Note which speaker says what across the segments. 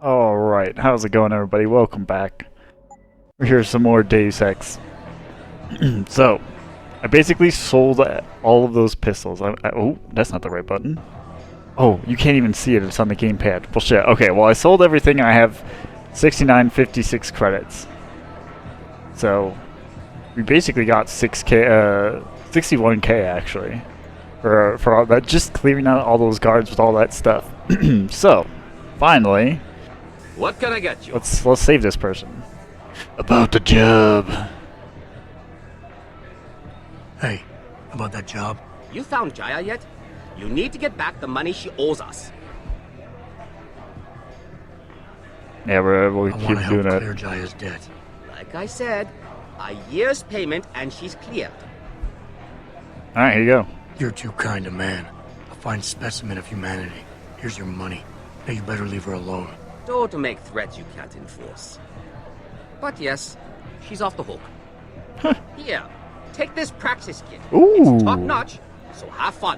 Speaker 1: Alright, how's it going everybody? Welcome back. We're here some more Deus Ex. So, I basically sold all of those pistols. Oh, that's not the right button. Oh, you can't even see it, it's on the gamepad. Bullshit. Okay, well I sold everything and I have 69.56 credits. So, we basically got 6k, 61k actually. For all that, just clearing out all those guards with all that stuff. So, finally...
Speaker 2: What can I get you?
Speaker 1: Let's save this person. About the job.
Speaker 3: Hey, about that job?
Speaker 2: You found Jaya yet? You need to get back the money she owes us.
Speaker 1: Yeah, we'll
Speaker 3: I
Speaker 1: keep
Speaker 3: want to
Speaker 1: doing
Speaker 3: help
Speaker 1: it.
Speaker 3: clear Jaya's debt.
Speaker 2: Like I said, a year's payment and she's cleared.
Speaker 1: Alright, here you go.
Speaker 3: You're too kind a man. A fine specimen of humanity. Here's your money. Now you better leave her alone.
Speaker 2: Don't make threats you can't enforce. But yes, she's off the hook. Here, take this practice kit.
Speaker 1: Ooh.
Speaker 2: It's top notch, so have fun.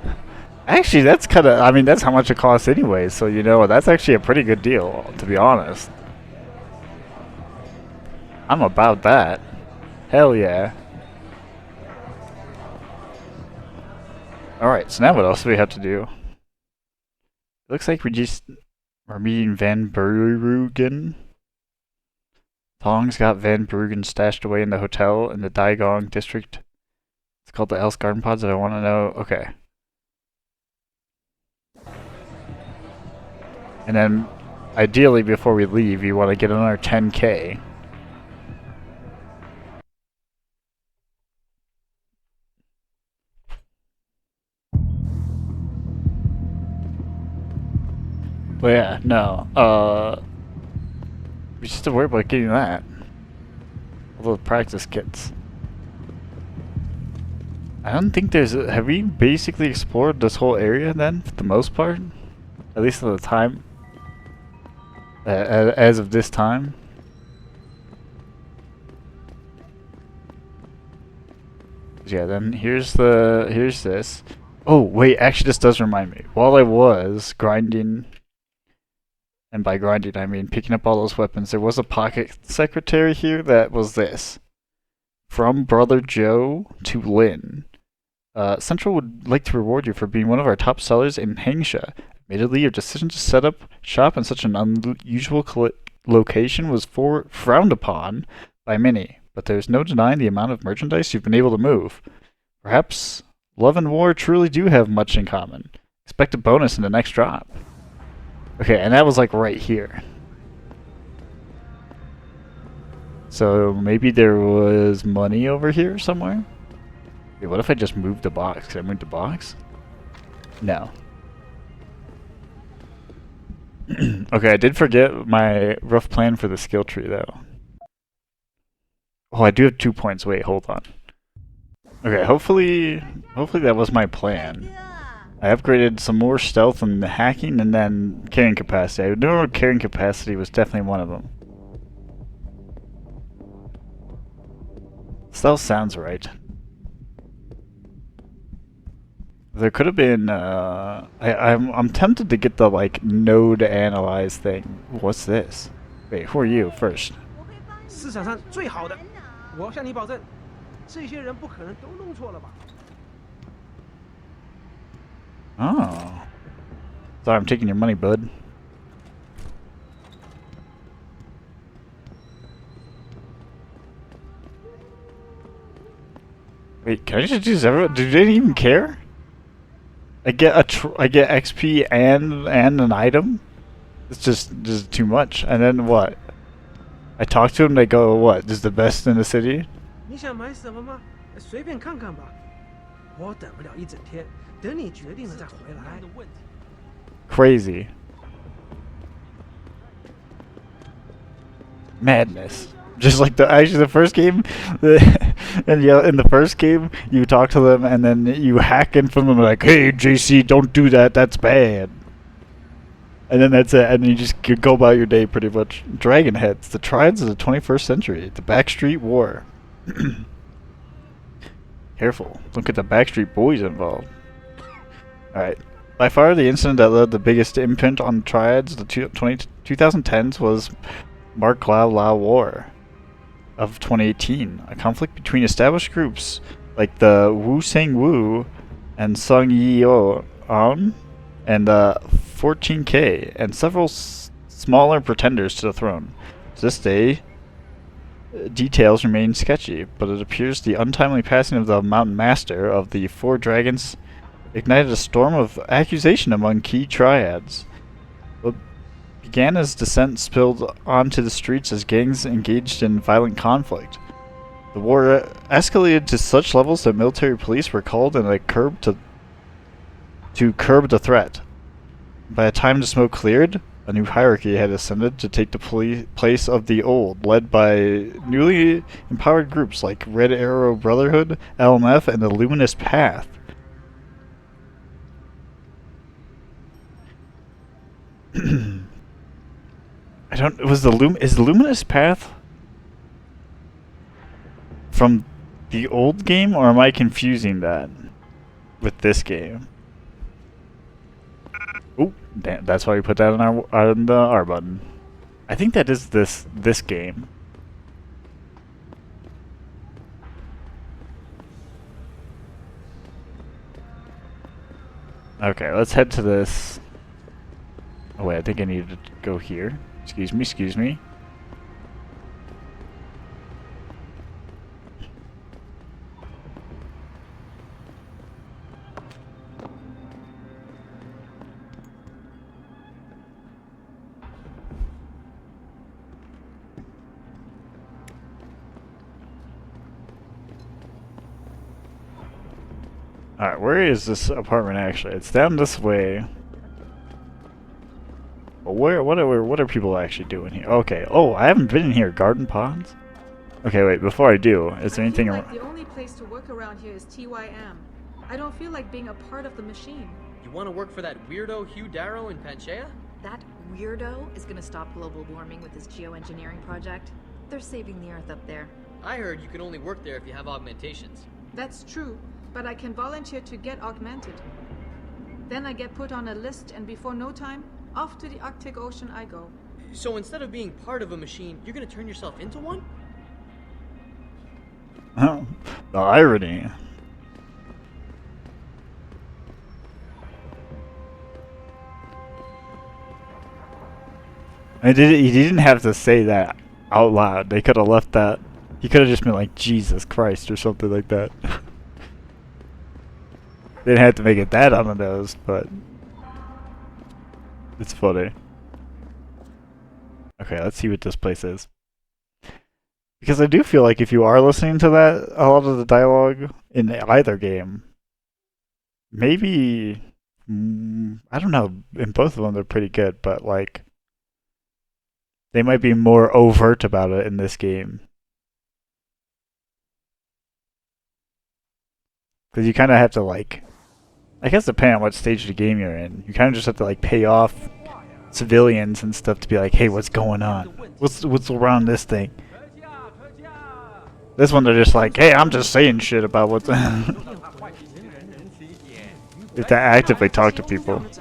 Speaker 1: Actually, that's kind of, I mean, that's how much it costs anyway, so you know, that's actually a pretty good deal, to be honest. I'm about that. Hell yeah. Alright, so now what else do we have to do? It looks like we're meeting Van Bruggen. Tong's got Van Bruggen stashed away in the hotel in the Daigong district. It's called the Else Garden Pods if I want to know. Okay. And then, ideally, before we leave, you want to get another 10k. But yeah, no. We just have to worry about getting that. All those practice kits. I don't think there's have we basically explored this whole area then, for the most part? At least at the time. As of this time. Yeah, then here's this. Oh, wait, actually this does remind me. While I was grinding, and by grinding I mean picking up all those weapons, there was a pocket secretary here that was this. From Brother Joe to Lynn. Central would like to reward you for being one of our top sellers in Hangsha. Admittedly, your decision to set up shop in such an unusual location was frowned upon by many, but there's no denying the amount of merchandise you've been able to move. Perhaps love and war truly do have much in common. Expect a bonus in the next drop. Okay, and that was like right here. So maybe there was money over here somewhere? Wait, what if I just moved the box? Can I move the box? No. Okay, I did forget my rough plan for the skill tree though. Oh, I do have 2 points. Wait, hold on. Okay, hopefully that was my plan. I upgraded some more stealth and hacking and then carrying capacity. I know carrying capacity was definitely one of them. Stealth sounds right. There could have been, I'm tempted to get the, like, node analyze thing. What's this? Wait, who are you first?
Speaker 4: 市场上最好的，我向你保证，这些人不可能都弄错了吧？
Speaker 1: Oh. Sorry, I'm taking your money, bud. Wait, can I just use everyone? Do they even care? I get I get XP and an item. It's just too much. And then what? I talk to them. They go, "What? This is the best in the city?"
Speaker 4: 你想买什么吗？随便看看吧。我等不了一整天，等你决定了再回来。
Speaker 1: Crazy. Madness. Just like the first game, and yeah, in the first game you talk to them and then you hack in from them like, "Hey JC, don't do that. That's bad." And then that's it, and you just go about your day pretty much. Dragon Heads, the tribes of the 21st century, the Backstreet War. Careful, don't get the Backstreet Boys involved. All right. By far, the incident that led the biggest imprint on triads, the 2010s, was Mark Lao Lao War of 2018, a conflict between established groups like the Wu Sang Wu and Sung Yeo On and 14K and several smaller pretenders to the throne. To this day, details remain sketchy, but it appears the untimely passing of the Mountain Master of the Four Dragons ignited a storm of accusation among key triads. What began as dissent spilled onto the streets as gangs engaged in violent conflict. The war escalated to such levels that military police were called and to curb the threat. By the time the smoke cleared, a new hierarchy had ascended to take the place of the old, led by newly empowered groups like Red Arrow Brotherhood, LMF, and the Luminous Path. Is the Luminous Path from the old game, or am I confusing that with this game? Oh, damn, that's why we put that on the R button. I think that is this game. Okay, let's head to this. Oh wait, I think I need to go here. Excuse me, excuse me. Alright, where is this apartment actually? It's down this way. But what are people actually doing here? Okay. Oh, I haven't been in here. Garden ponds? Okay, wait, before I do, is there anything
Speaker 5: around? The only place to work around here is TYM. I don't feel like being a part of the machine.
Speaker 6: You want to work for that weirdo Hugh Darrow in Panchea?
Speaker 7: That weirdo is going to stop global warming with his geoengineering project. They're saving the Earth up there.
Speaker 6: I heard you can only work there if you have augmentations.
Speaker 5: That's true, but I can volunteer to get augmented. Then I get put on a list, and before no time, off to the Arctic Ocean I go.
Speaker 6: So instead of being part of a machine, you're going to turn yourself into one?
Speaker 1: Oh, the irony. He didn't have to say that out loud. They could have left that. He could have just been like, Jesus Christ, or something like that. They didn't have to make it that on the nose, but it's funny. Okay, let's see what this place is. Because I do feel like if you are listening to that, a lot of the dialogue in either game, maybe, I don't know, in both of them they're pretty good, but like, they might be more overt about it in this game. Because you kind of have to like, I guess depending on what stage of the game you're in, you kind of just have to like pay off civilians and stuff to be like, hey, what's going on? What's around this thing? This one they're just like, hey, I'm just saying shit about what's. You have to actively talk to people. Is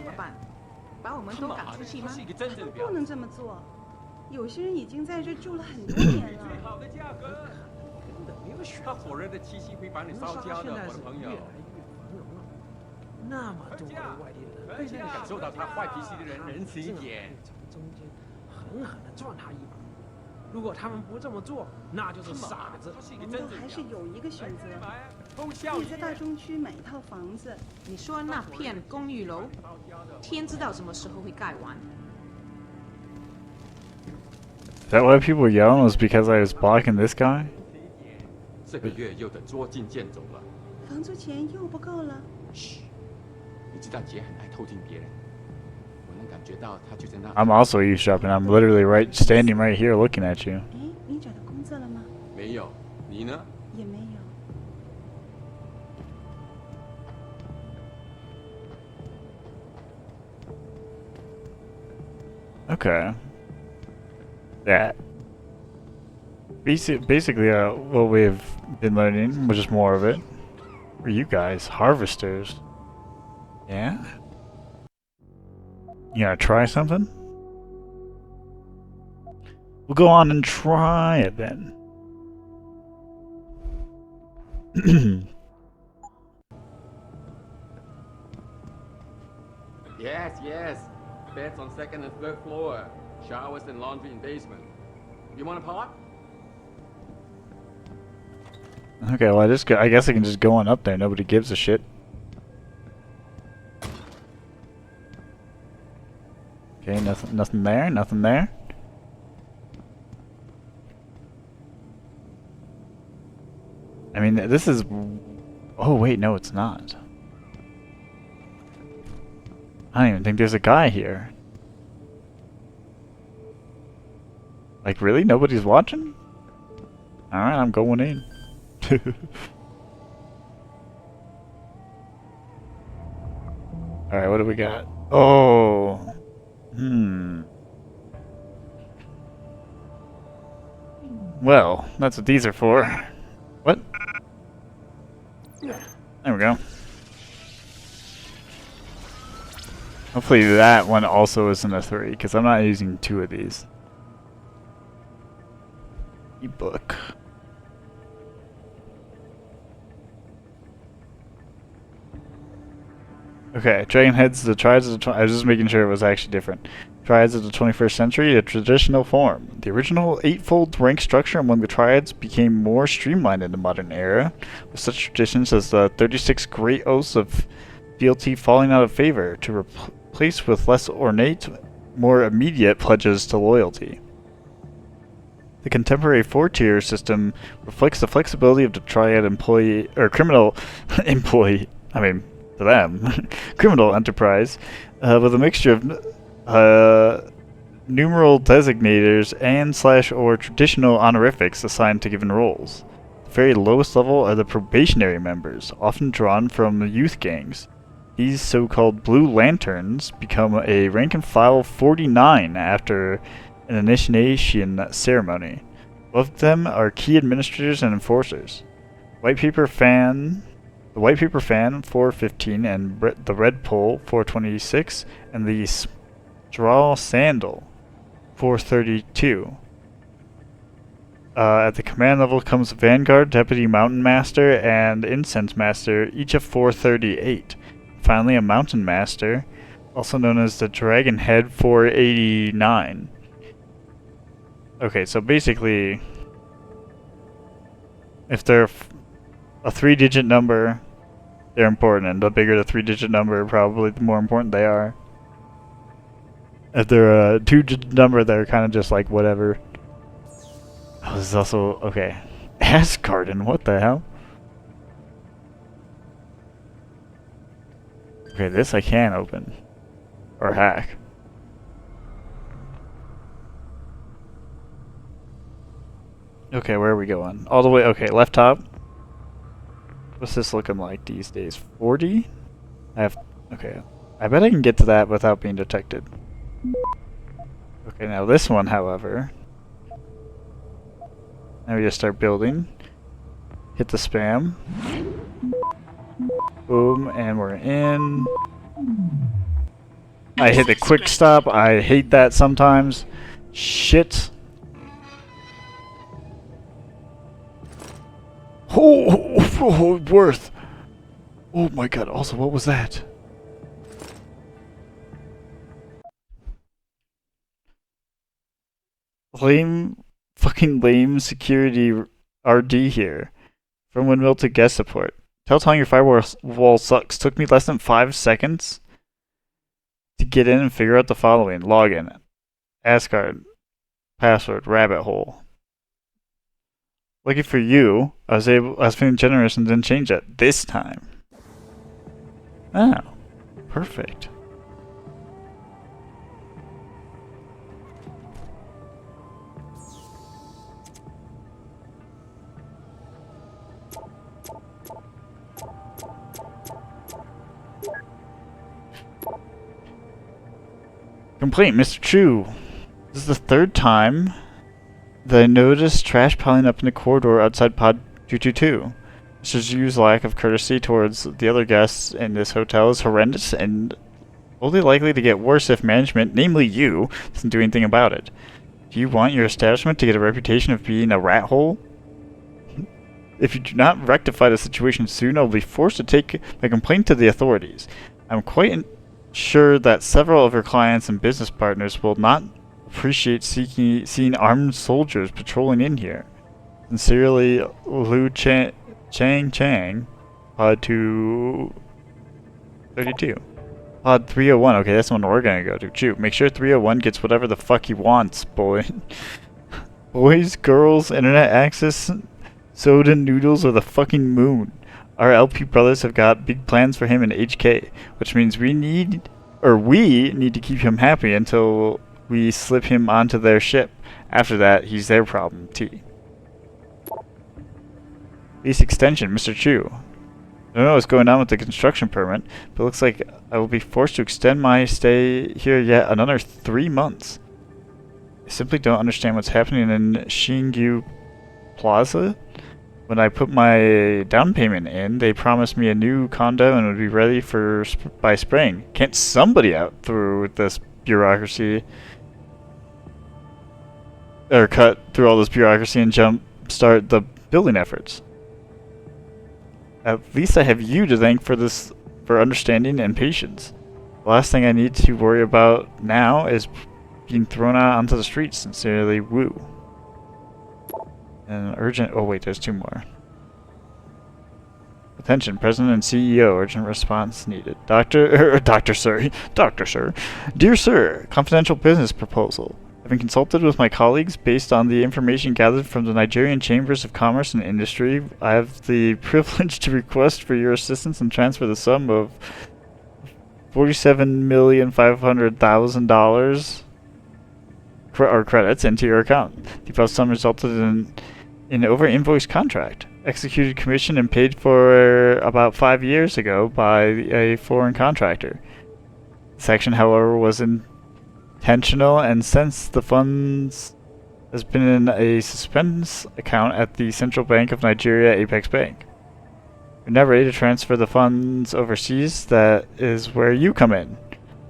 Speaker 1: that why people were yelling? Was because I was blocking this guy? I'm also eavesdropping. I'm literally standing right here looking at you. Okay. Yeah. Basically, what we've been learning, which is more of it, are you guys harvesters? Yeah. You gonna try something? We'll go on and try it then.
Speaker 8: Yes, yes. Beds on second and third floor. Showers and laundry in basement. You want a pot?
Speaker 1: Okay, well I guess I can just go on up there. Nobody gives a shit. Okay, nothing there, nothing there. I mean, this is... Oh, wait, no, it's not. I don't even think there's a guy here. Like, really? Nobody's watching? Alright, I'm going in. Alright, what do we got? Oh... Well, that's what these are for. What? There we go. Hopefully that one also isn't a 3, because I'm not using 2 of these. Ebook. Okay, Dragon Head's the Triads of the I was just making sure it was actually different. Triads of the 21st century, a traditional form. The original eightfold rank structure among the Triads became more streamlined in the modern era, with such traditions as the 36 Great Oaths of fealty falling out of favor, to replace with less ornate, more immediate pledges to loyalty. The contemporary 4-tier system reflects the flexibility of the Triad employee, or criminal employee, to them, criminal enterprise, with a mixture of numeral designators and /or traditional honorifics assigned to given roles. The very lowest level are the probationary members, often drawn from youth gangs. These so-called Blue Lanterns become a rank-and-file 49 after an initiation ceremony. Both of them are key administrators and enforcers. The White Paper Fan, 415, and the Red Pole, 426, and the Straw Sandal, 432. At the command level comes Vanguard, Deputy Mountain Master, and Incense Master, each of 438. Finally, a Mountain Master, also known as the Dragon Head, 489. Okay, so basically, if they're a 3-digit number, they're important, and the bigger the 3-digit number, probably the more important they are. If they're a 2-digit number, they're kind of just like whatever. Oh, this is also... okay. Asgarden, what the hell? Okay, this I can open. Or hack. Okay, where are we going? All the way... okay, left top. What's this looking like these days? 40? Okay. I bet I can get to that without being detected. Okay, now this one, however... now we just start building. Hit the spam. Boom, and we're in. I hit the quick stop. I hate that sometimes. Shit. Oh, worth. Oh my god, also, what was that? Fucking lame security RD here. From windmill to guest support. Telling your firewall sucks. Took me less than 5 seconds to get in and figure out the following. Login. Asgard. Password. Rabbit hole. Lucky for you, I was feeling generous and didn't change it this time. Oh, perfect. Complaint, Mr. Chu. This is the 3rd time that I noticed trash piling up in the corridor outside Pod 222. Mr. Chu's lack of courtesy towards the other guests in this hotel is horrendous and Only likely to get worse if management, namely you, doesn't do anything about it. Do you want your establishment to get a reputation of being a rat hole? If you do not rectify the situation soon, I will be forced to take my complaint to the authorities. I'm quite sure that several of your clients and business partners will not appreciate seeing armed soldiers patrolling in here. Sincerely, Lu Chang, Pod 232. Pod 301, okay, that's the one we're gonna go to. Shoot, make sure 301 gets whatever the fuck he wants, boy. Boys, girls, internet access, soda noodles, or the fucking moon. Our LP brothers have got big plans for him in HK, which means we need to keep him happy until we slip him onto their ship. After that, he's their problem, T. Lease extension, Mr. Chu. I don't know what's going on with the construction permit, but it looks like I will be forced to extend my stay here yet another 3 months. I simply don't understand what's happening in Xingyu Plaza. When I put my down payment in, they promised me a new condo and it would be ready by spring. Can't somebody out through this bureaucracy, or cut through all this bureaucracy and start the building efforts? At least I have you to thank for understanding and patience. The last thing I need to worry about now is being thrown out onto the streets. Sincerely, Wu. And urgent. Oh wait, there's 2 more. Attention, President and CEO. Urgent response needed. Doctor sir. Dear sir, confidential business proposal. Having consulted with my colleagues based on the information gathered from the Nigerian Chambers of Commerce and Industry, I have the privilege to request for your assistance and transfer the sum of $47,500,000 or credits into your account. The above sum resulted in an over-invoiced contract, executed, commissioned, and paid for about 5 years ago by a foreign contractor. This action, however, was intentional, and since the funds has been in a suspense account at the Central Bank of Nigeria, Apex Bank. We're now ready to transfer the funds overseas. That is where you come in.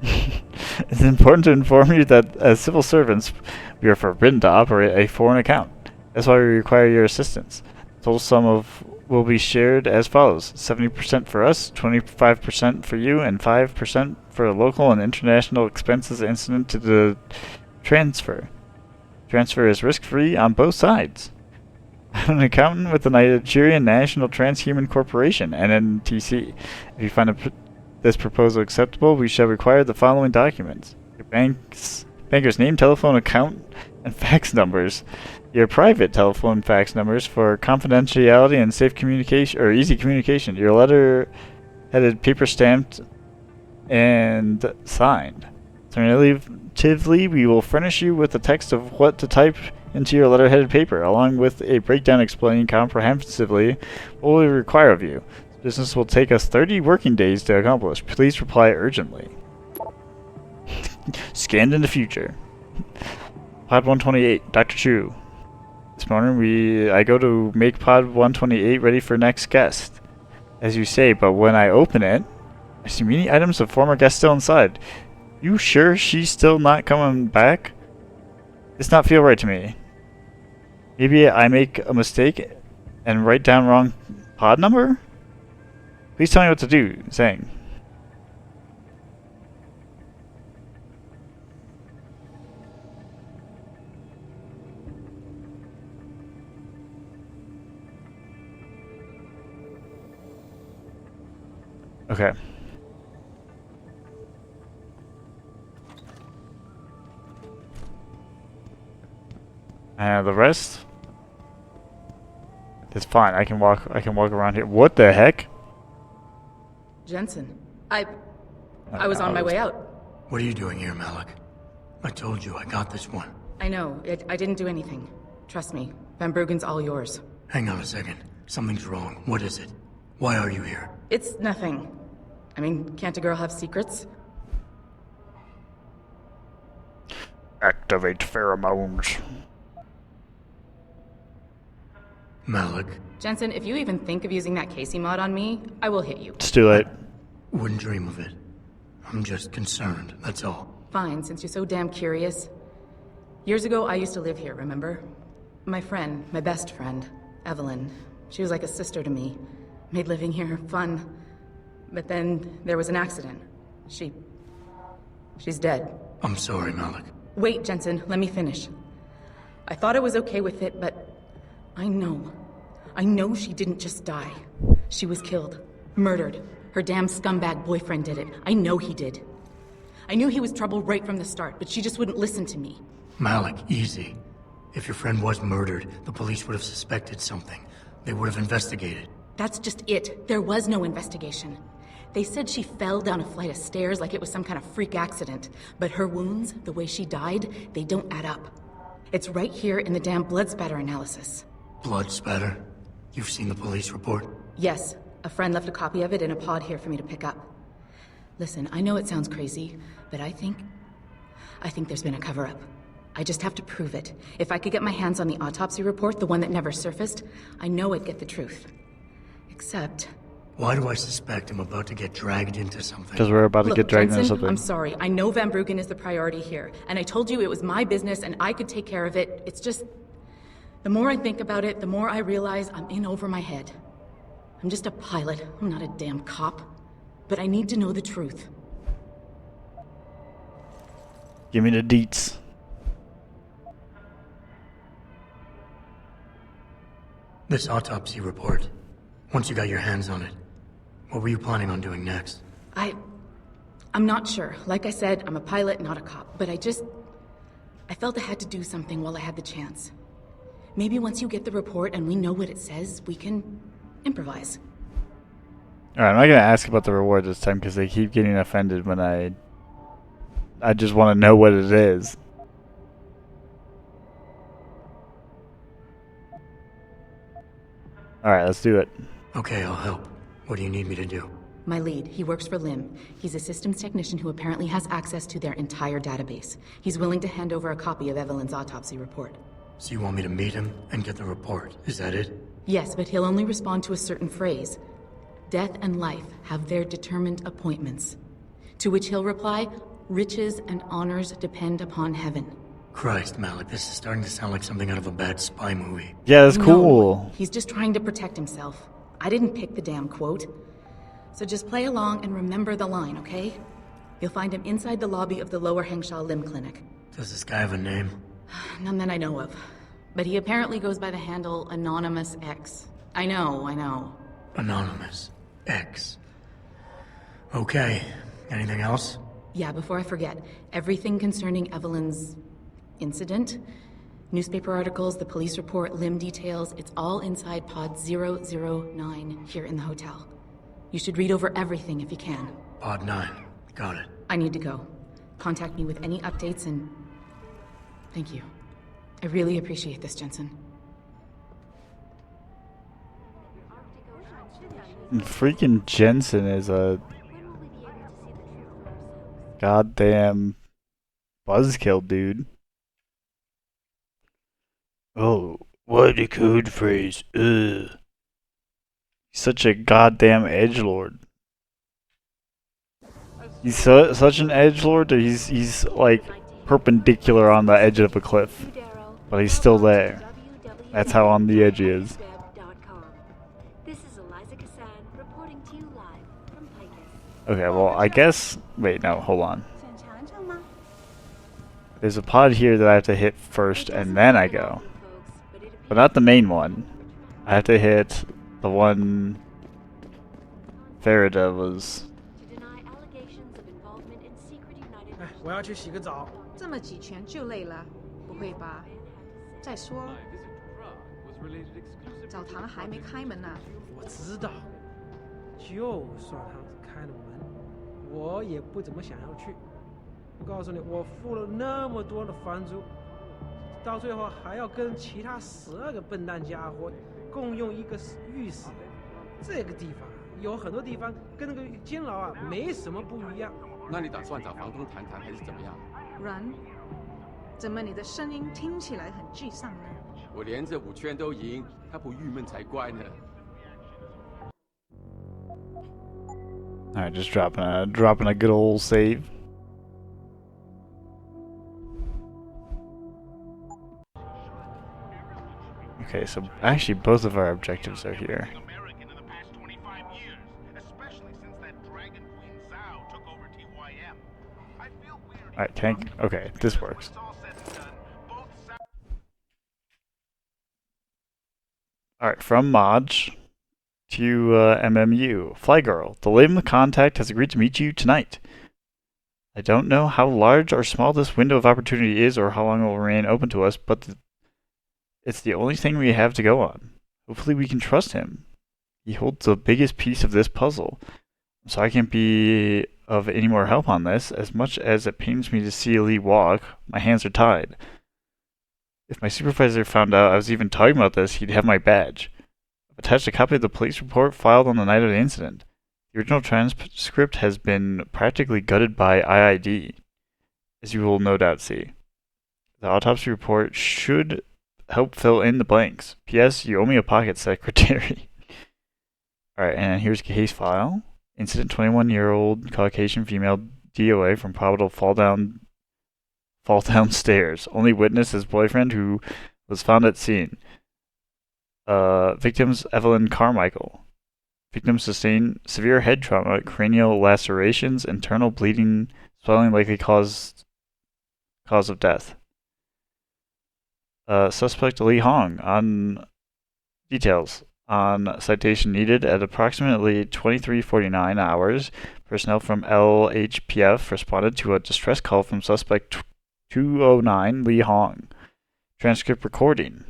Speaker 1: It's important to inform you that as civil servants, we are forbidden to operate a foreign account. That's why we require your assistance. The total sum will be shared as follows: 70% for us, 25% for you, and 5% for local and international expenses incident to the transfer. Transfer is risk-free on both sides. I'm an accountant with the Nigerian National Transhuman Corporation, NNTC. If you find this proposal acceptable, we shall require the following documents: your banker's name, telephone account, and fax numbers. Your private telephone fax numbers for confidentiality and safe communication, or easy communication. Your letter headed paper stamped and signed. Alternatively, we will furnish you with the text of what to type into your letter-headed paper, along with a breakdown explaining comprehensively what we require of you. This business will take us 30 working days to accomplish. Please reply urgently. Scanned in the future. Pod 128, Dr. Chu. This morning I go to make Pod 128 ready for next guest, as you say, but when I open it, I see many items of former guests still inside. You sure she's still not coming back? It's not feel right to me. Maybe I make a mistake and write down wrong pod number? Please tell me what to do, Zhang. Okay. The rest is fine. I can walk around here. What the heck?
Speaker 9: Jensen, I was on my way out.
Speaker 3: What are you doing here, Malik? I told you I got this one.
Speaker 9: I know. I didn't do anything. Trust me. Van Bruggen's all yours.
Speaker 3: Hang on a second. Something's wrong. What is it? Why are you here?
Speaker 9: It's nothing. I mean, can't a girl have secrets?
Speaker 1: Activate pheromones.
Speaker 3: Malik.
Speaker 9: Jensen, if you even think of using that Casey mod on me, I will hit you.
Speaker 1: It's too late.
Speaker 3: Wouldn't dream of it. I'm just concerned, that's all.
Speaker 9: Fine, since you're so damn curious. Years ago, I used to live here, remember? My friend, my best friend, Evelyn. She was like a sister to me. Made living here fun. But then there was an accident. She's dead.
Speaker 3: I'm sorry, Malik.
Speaker 9: Wait, Jensen, let me finish. I thought I was okay with it, but I know she didn't just die. She was killed. Murdered. Her damn scumbag boyfriend did it. I know he did. I knew he was trouble right from the start, but she just wouldn't listen to me.
Speaker 3: Malik, easy. If your friend was murdered, the police would have suspected something. They would have investigated.
Speaker 9: That's just it. There was no investigation. They said she fell down a flight of stairs like it was some kind of freak accident. But her wounds, the way she died, they don't add up. It's right here in the damn blood spatter analysis.
Speaker 3: Blood spatter? You've seen the police report?
Speaker 9: Yes. A friend left a copy of it in a pod here for me to pick up. Listen, I know it sounds crazy, but I think there's been a cover-up. I just have to prove it. If I could get my hands on the autopsy report, the one that never surfaced, I know I'd get the truth. Except...
Speaker 3: Why do I suspect I'm about to get dragged into something?
Speaker 1: Because we're about to get dragged
Speaker 9: Jensen,
Speaker 1: into something.
Speaker 9: I'm sorry. I know Van Bruggen is the priority here, and I told you it was my business and I could take care of it. It's just... The more I think about it, the more I realize I'm in over my head. I'm just a pilot. I'm not a damn cop. But I need to know the truth.
Speaker 1: Give me the deets.
Speaker 3: This autopsy report. Once you got your hands on it, what were you planning on doing next?
Speaker 9: I'm not sure. Like I said, I'm a pilot, not a cop. But I felt I had to do something while I had the chance. Maybe once you get the report and we know what it says, we can improvise.
Speaker 1: Alright, I'm not gonna ask about the reward this time because they keep getting offended when I just want to know what it is. Alright, let's do it.
Speaker 3: Okay, I'll help. What do you need me to do?
Speaker 9: My lead, he works for LIM. He's a systems technician who apparently has access to their entire database. He's willing to hand over a copy of Evelyn's autopsy report.
Speaker 3: So you want me to meet him and get the report, is that it?
Speaker 9: Yes, but he'll only respond to a certain phrase. Death and life have their determined appointments. To which he'll reply, riches and honors depend upon heaven.
Speaker 3: Christ, Malik, this is starting to sound like something out of a bad spy movie.
Speaker 1: Yeah, that's
Speaker 9: No,
Speaker 1: cool.
Speaker 9: he's just trying to protect himself. I didn't pick the damn quote. So just play along and remember the line, okay? You'll find him inside the lobby of the Lower Hengsha Limb Clinic.
Speaker 3: Does this guy have a name?
Speaker 9: None that I know of. But he apparently goes by the handle Anonymous X. I know.
Speaker 3: Anonymous X. Okay. Anything else?
Speaker 9: Yeah, before I forget, everything concerning Evelyn's incident, newspaper articles, the police report, limb details, it's all inside pod 009 here in the hotel. You should read over everything if you can.
Speaker 3: Pod 9. Got it.
Speaker 9: I need to go. Contact me with any updates and... Thank you. I really appreciate this, Jensen.
Speaker 1: Freaking Jensen is a goddamn buzzkill, dude. Oh, what a code phrase. Ugh. He's such a goddamn edgelord. He's such an edgelord that he's like perpendicular on the edge of a cliff, but he's still there. That's how on the edge he is. Okay, well, I guess... Wait, no, hold on. There's a pod here that I have to hit first, and then I go. But not the main one. I have to hit the one Farida was...
Speaker 4: 哎，我要去洗个澡。
Speaker 5: 这么几拳就累了，不会吧？再说，澡堂还没开门呢。
Speaker 4: 我知道，就算他开了门，我也不怎么想要去。我告诉你，我付了那么多的房租，到最后还要跟其他12个笨蛋家伙共用一个浴室。这个地方有很多地方跟那个监牢啊没什么不一样。
Speaker 8: 那你打算找房东谈谈，还是怎么样？
Speaker 5: 然，怎么你的声音听起来很沮丧呢？
Speaker 8: 我连着5圈都赢，他不郁闷才怪呢。
Speaker 1: Alright, just dropping a good old save. Okay, so actually both of our objectives are here. Alright, tank. Okay, this works. Alright, from Maj to MMU. Fly Girl, the Lim contact has agreed to meet you tonight. I don't know how large or small this window of opportunity is or how long it will remain open to us, but it's the only thing we have to go on. Hopefully we can trust him. He holds the biggest piece of this puzzle, so I can't be of any more help on this. As much as it pains me to see Lee walk, my hands are tied. If my supervisor found out I was even talking about this, he'd have my badge. I've attached a copy of the police report filed on the night of the incident. The original transcript has been practically gutted by IID, as you will no doubt see. The autopsy report should help fill in the blanks. P.S. You owe me a pocket secretary. Alright, and here's case file. Incident: 21-year-old Caucasian female DOA from probable fall down stairs. Only witness is boyfriend who was found at scene. Victims: Evelyn Carmichael. Victims sustained severe head trauma, cranial lacerations, internal bleeding, swelling likely cause of death. Suspect Lee Hong. On details. On citation needed at approximately 23:49 hours, personnel from LHPF responded to a distress call from suspect 209 Lee Hong. Transcript recording.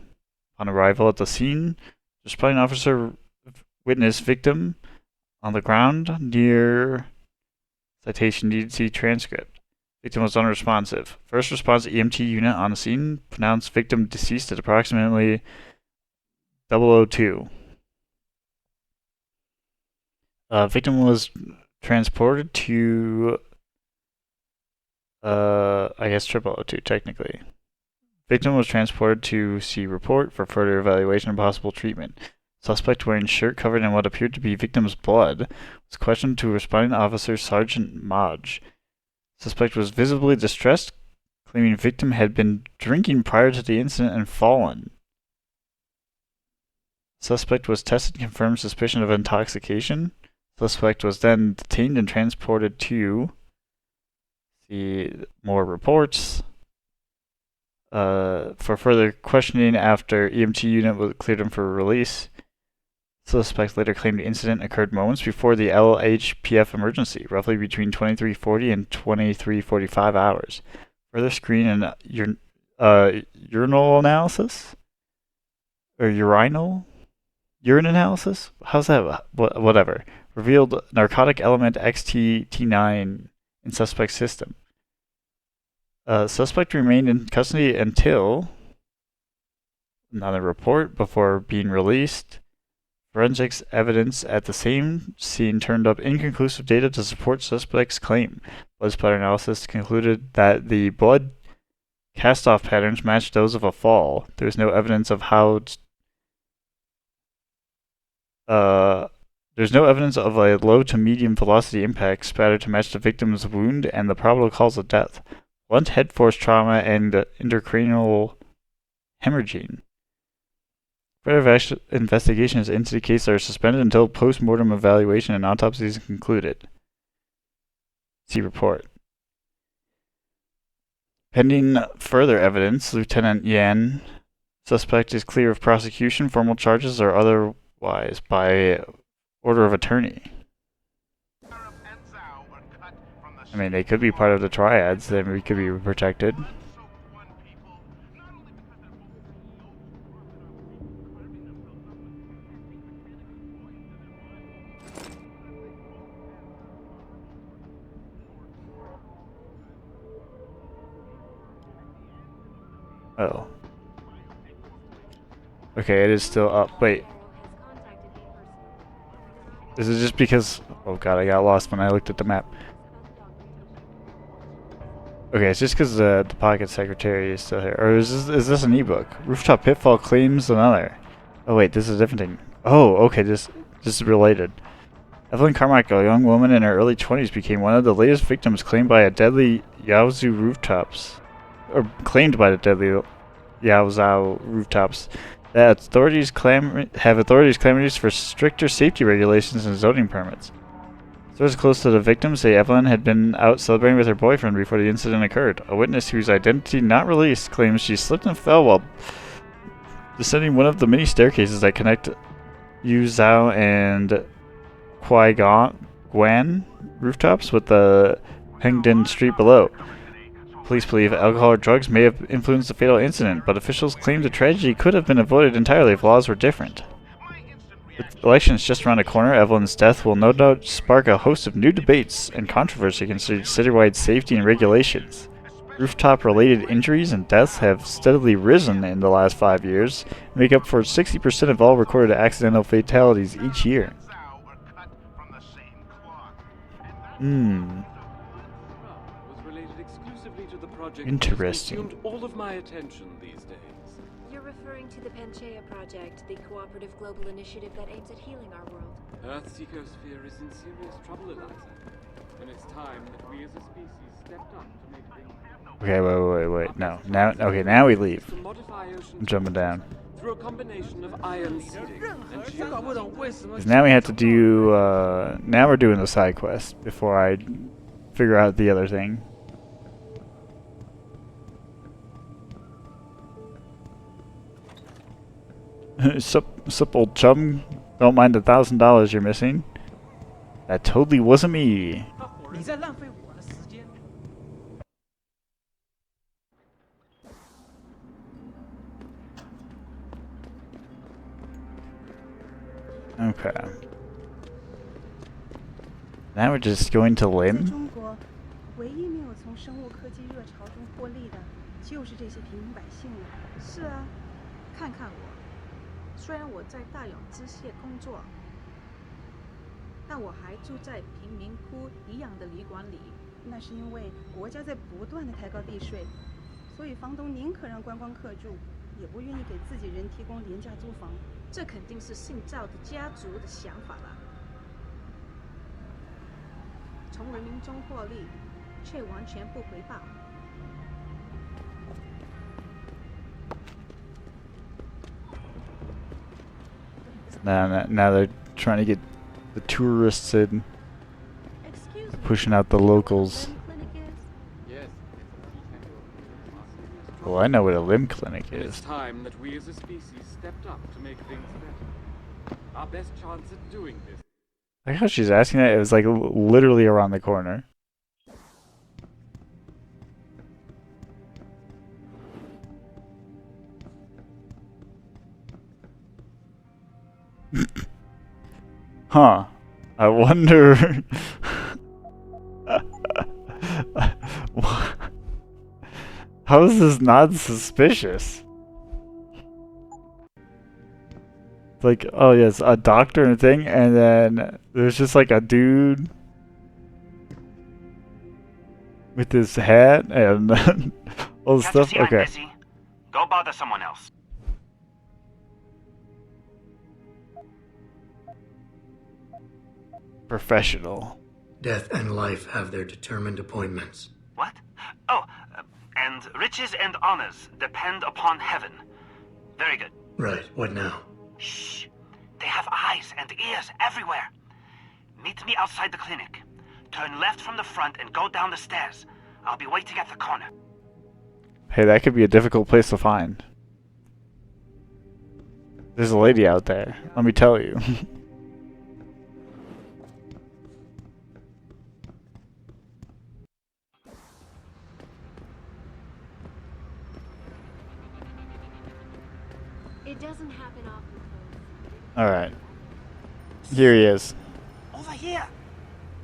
Speaker 1: On arrival at the scene, responding officer witnessed victim on the ground near citation needed to see transcript. Victim was unresponsive. First response EMT unit on the scene pronounced victim deceased at approximately 002. Victim was transported to, I guess 002 technically. Victim was transported to see report for further evaluation and possible treatment. Suspect, wearing shirt covered in what appeared to be victim's blood, was questioned to responding officer Sergeant Maj. Suspect was visibly distressed, claiming victim had been drinking prior to the incident and fallen. Suspect was tested and confirmed suspicion of intoxication. Suspect was then detained and transported to see more reports for further questioning after EMT unit cleared him for release. Suspect later claimed the incident occurred moments before the LHPF emergency, roughly between 23:40 and 23:45 hours. Further screen and urinal analysis? Or urinal? Urine analysis? How's that? Whatever. Revealed narcotic element XT-T9 in suspect system. Suspect remained in custody until another report before being released. Forensics evidence at the same scene turned up inconclusive data to support suspect's claim. Blood splatter analysis concluded that the blood cast-off patterns matched those of a fall. There was no evidence of there's no evidence of a low to medium velocity impact spatter to match the victim's wound and the probable cause of death. Blunt head force trauma and intracranial hemorrhaging. Further investigations into the case are suspended until post-mortem evaluation and autopsy is concluded. See report. Pending further evidence, Lieutenant Yan, suspect is clear of prosecution, formal charges, or otherwise by order of attorney. I mean, they could be part of the triads, then we could be protected. Oh. Okay, it is still up. Wait. Is it just because... Oh god, I got lost when I looked at the map. Okay, it's just because the pocket secretary is still here. Or is this an ebook? Rooftop Pitfall claims another. Oh wait, this is a different thing. Oh, okay, this is related. Evelyn Carmichael, a young woman in her early 20s, became one of the latest victims claimed by a deadly Yaozu rooftops. Or claimed by the deadly Yaozhou rooftops. That authorities clamored for stricter safety regulations and zoning permits. Sources close to the victim say Evelyn had been out celebrating with her boyfriend before the incident occurred. A witness whose identity not released claims she slipped and fell while descending one of the many staircases that connect Yuzhou and Guan rooftops with the Hengdin Street below. Police believe alcohol or drugs may have influenced the fatal incident, but officials claim the tragedy could have been avoided entirely if laws were different. With elections just around the corner, Evelyn's death will no doubt spark a host of new debates and controversy concerning citywide safety and regulations. Rooftop-related injuries and deaths have steadily risen in the last 5 years, and make up for 60% of all recorded accidental fatalities each year. Interesting.
Speaker 10: All of my attention these days.
Speaker 11: You're referring to the Panchaea Project, the cooperative global initiative that aims at healing our world.
Speaker 10: Earth's ecosphere is in serious trouble, Eliza. And it's time that we as a species stepped up to make things happen.
Speaker 1: Okay, wait. No. Now we leave. I'm jumping down.
Speaker 10: Through a combination of ion seeding and
Speaker 1: because now we have to do, now we're doing the side quest before I figure out the other thing. Sup, old chum? Don't mind the $1,000 you're missing. That totally wasn't me. Okay. Now we're just going to Lim.
Speaker 12: 唯一没有从生物科技热潮中获利的，就是这些平民百姓了。
Speaker 5: 是啊，看看我，虽然我在大勇机械工作，但我还住在贫民窟一样的旅馆里。
Speaker 12: 那是因为国家在不断的抬高地税，所以房东宁可让观光客住，也不愿意给自己人提供廉价租房。
Speaker 5: 这肯定是姓赵的家族的想法了。从人民中获利，却完全不回报。
Speaker 1: Now they're trying to get the tourists in, pushing out the locals. Well, I know what a limb clinic is.
Speaker 10: It's time that we as a species stepped up to make things better. Our best chance at doing this.
Speaker 1: I like how she's asking that. It was like literally around the corner. Huh. I wonder... How is this not suspicious? Like, oh yes, a doctor and a thing, and then there's just like a dude with his hat and all the stuff. Okay.
Speaker 13: Go bother someone else.
Speaker 1: Professional.
Speaker 3: Death and life have their determined appointments.
Speaker 13: What? Oh, and riches and honors depend upon heaven. Very good.
Speaker 3: Right, what now?
Speaker 13: Shh. They have eyes and ears everywhere. Meet me outside the clinic. Turn left from the front and go down the stairs. I'll be waiting at the corner.
Speaker 1: Hey, that could be a difficult place to find. There's a lady out there, let me tell you.
Speaker 11: It doesn't happen often.
Speaker 1: Alright. Here he is.
Speaker 13: Over here!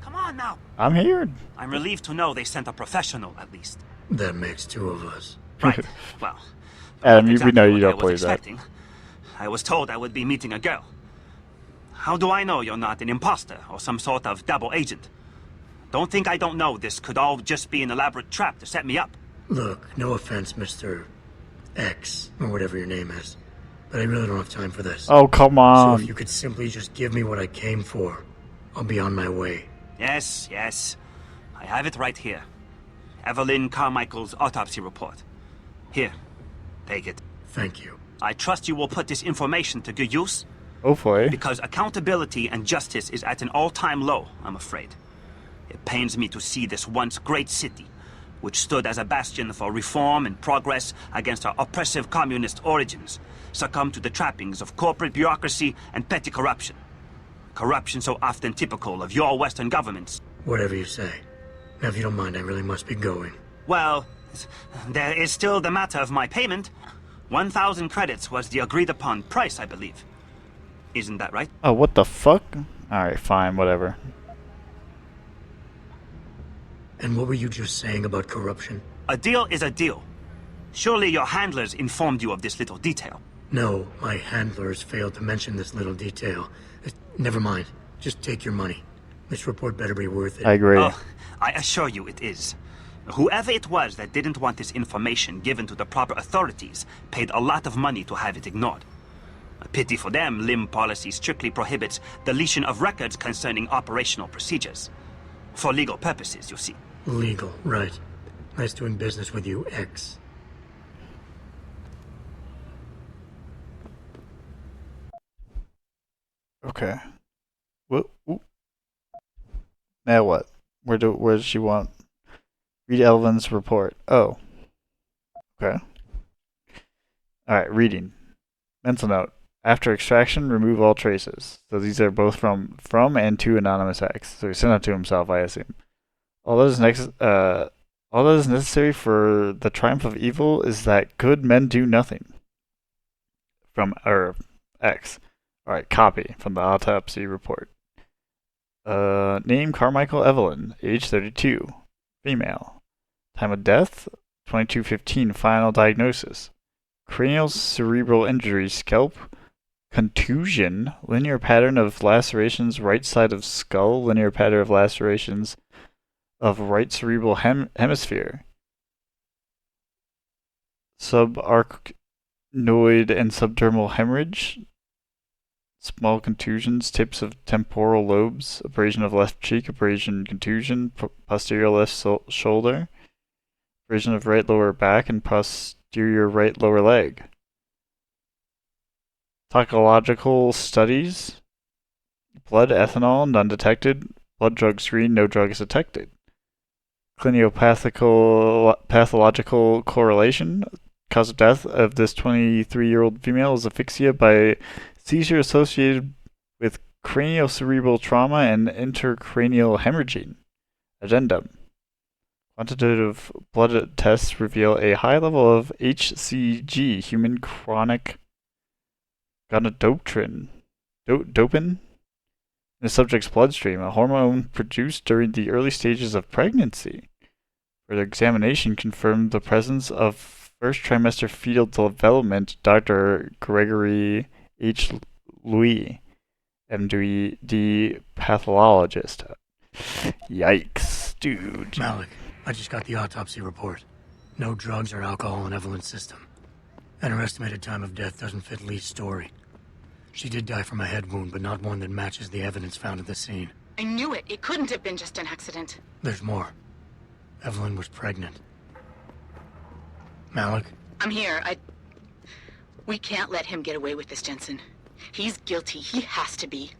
Speaker 13: Come on now!
Speaker 1: I'm here.
Speaker 13: I'm relieved to know they sent a professional, at least.
Speaker 3: That makes two of us.
Speaker 13: Right. Well,
Speaker 1: Adam,
Speaker 13: exactly
Speaker 1: we know you
Speaker 13: what
Speaker 1: don't
Speaker 13: I was
Speaker 1: play
Speaker 13: expecting. I was told I would be meeting a girl. How do I know you're not an imposter or some sort of double agent? Don't think I don't know this could all just be an elaborate trap to set me up.
Speaker 3: Look, no offense, Mr. X, or whatever your name is, but I really don't have time for this.
Speaker 1: Oh, come on.
Speaker 3: So if you could simply just give me what I came for, I'll be on my way.
Speaker 13: Yes, yes. I have it right here. Evelyn Carmichael's autopsy report. Here, take it.
Speaker 3: Thank you.
Speaker 13: I trust you will put this information to good use.
Speaker 1: Hopefully.
Speaker 13: Because accountability and justice is at an all-time low, I'm afraid. It pains me to see this once great city, which stood as a bastion for reform and progress against our oppressive communist origins, succumb to the trappings of corporate bureaucracy and petty corruption. Corruption so often typical of your Western governments.
Speaker 3: Whatever you say. Now, if you don't mind, I really must be going.
Speaker 13: Well, there is still the matter of my payment. 1,000 credits was the agreed-upon price, I believe. Isn't that right?
Speaker 1: Oh, what the fuck? Alright, fine, whatever.
Speaker 3: And what were you just saying about corruption?
Speaker 13: A deal is a deal. Surely your handlers informed you of this little detail.
Speaker 3: No, my handlers failed to mention this little detail. Never mind. Just take your money. This report better be worth it.
Speaker 1: I agree.
Speaker 13: Oh, I assure you it is. Whoever it was that didn't want this information given to the proper authorities paid a lot of money to have it ignored. A pity for them, LIM policy strictly prohibits deletion of records concerning operational procedures. For legal purposes, you see.
Speaker 3: Legal, right. Nice doing business with you, X.
Speaker 1: Okay. What? Now what? Where does she want? Read Elvin's report. Oh. Okay. Alright, reading. Mental note. After extraction, remove all traces. So these are both from and to Anonymous X. So he sent it to himself, I assume. All that is necessary for the triumph of evil is that good men do nothing. From X. Alright, copy from the autopsy report. Name Carmichael Evelyn, age 32, female. Time of death 2215. Final diagnosis: cranial cerebral injury, scalp contusion, linear pattern of lacerations right side of skull, linear pattern of lacerations of right cerebral hemisphere, subarachnoid and subdermal hemorrhage, small contusions, tips of temporal lobes, abrasion of left cheek, abrasion contusion, posterior left shoulder, abrasion of right lower back and posterior right lower leg. Toxicological studies: blood ethanol, none detected. Blood drug screen, no drugs detected. Pathological correlation: cause of death of this 23-year-old female is asphyxia by seizure associated with craniocerebral trauma and intracranial hemorrhaging. Addendum: quantitative blood tests reveal a high level of HCG, human chronic gonadotropin, dopin, in the subject's bloodstream, a hormone produced during the early stages of pregnancy. Further examination confirmed the presence of first trimester fetal development. Dr. Gregory H. Louis, MD pathologist. Yikes, dude.
Speaker 3: Malik, I just got the autopsy report. No drugs or alcohol in Evelyn's system. And her estimated time of death doesn't fit Lee's story. She did die from a head wound, but not one that matches the evidence found at the scene.
Speaker 9: I knew it. It couldn't have been just an accident.
Speaker 3: There's more. Evelyn was pregnant. Malik?
Speaker 9: I'm here. We can't let him get away with this, Jensen. He's guilty. He has to be.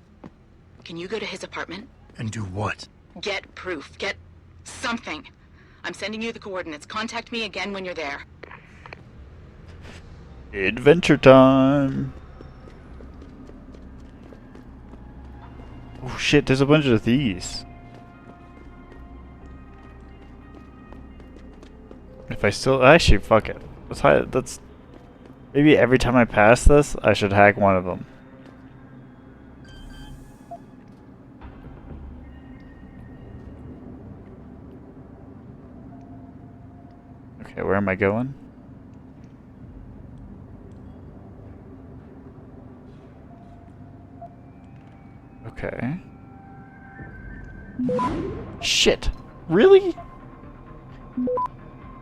Speaker 9: Can you go to his apartment?
Speaker 3: And do what?
Speaker 9: Get proof. Get something. I'm sending you the coordinates. Contact me again when you're there.
Speaker 1: Adventure time! Oh shit, there's a bunch of these. If I still... Actually, fuck it. Let's... Maybe every time I pass this, I should hack one of them. Okay, where am I going? Okay. Shit! Really?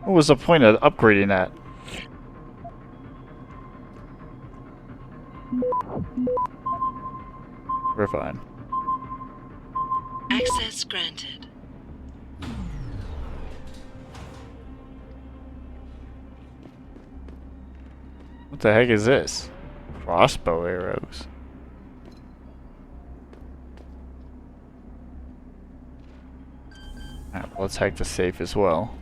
Speaker 1: What was the point of upgrading that? We're fine.
Speaker 14: Access granted.
Speaker 1: What the heck is this? Crossbow arrows. Alright, well, let's hack the safe as well.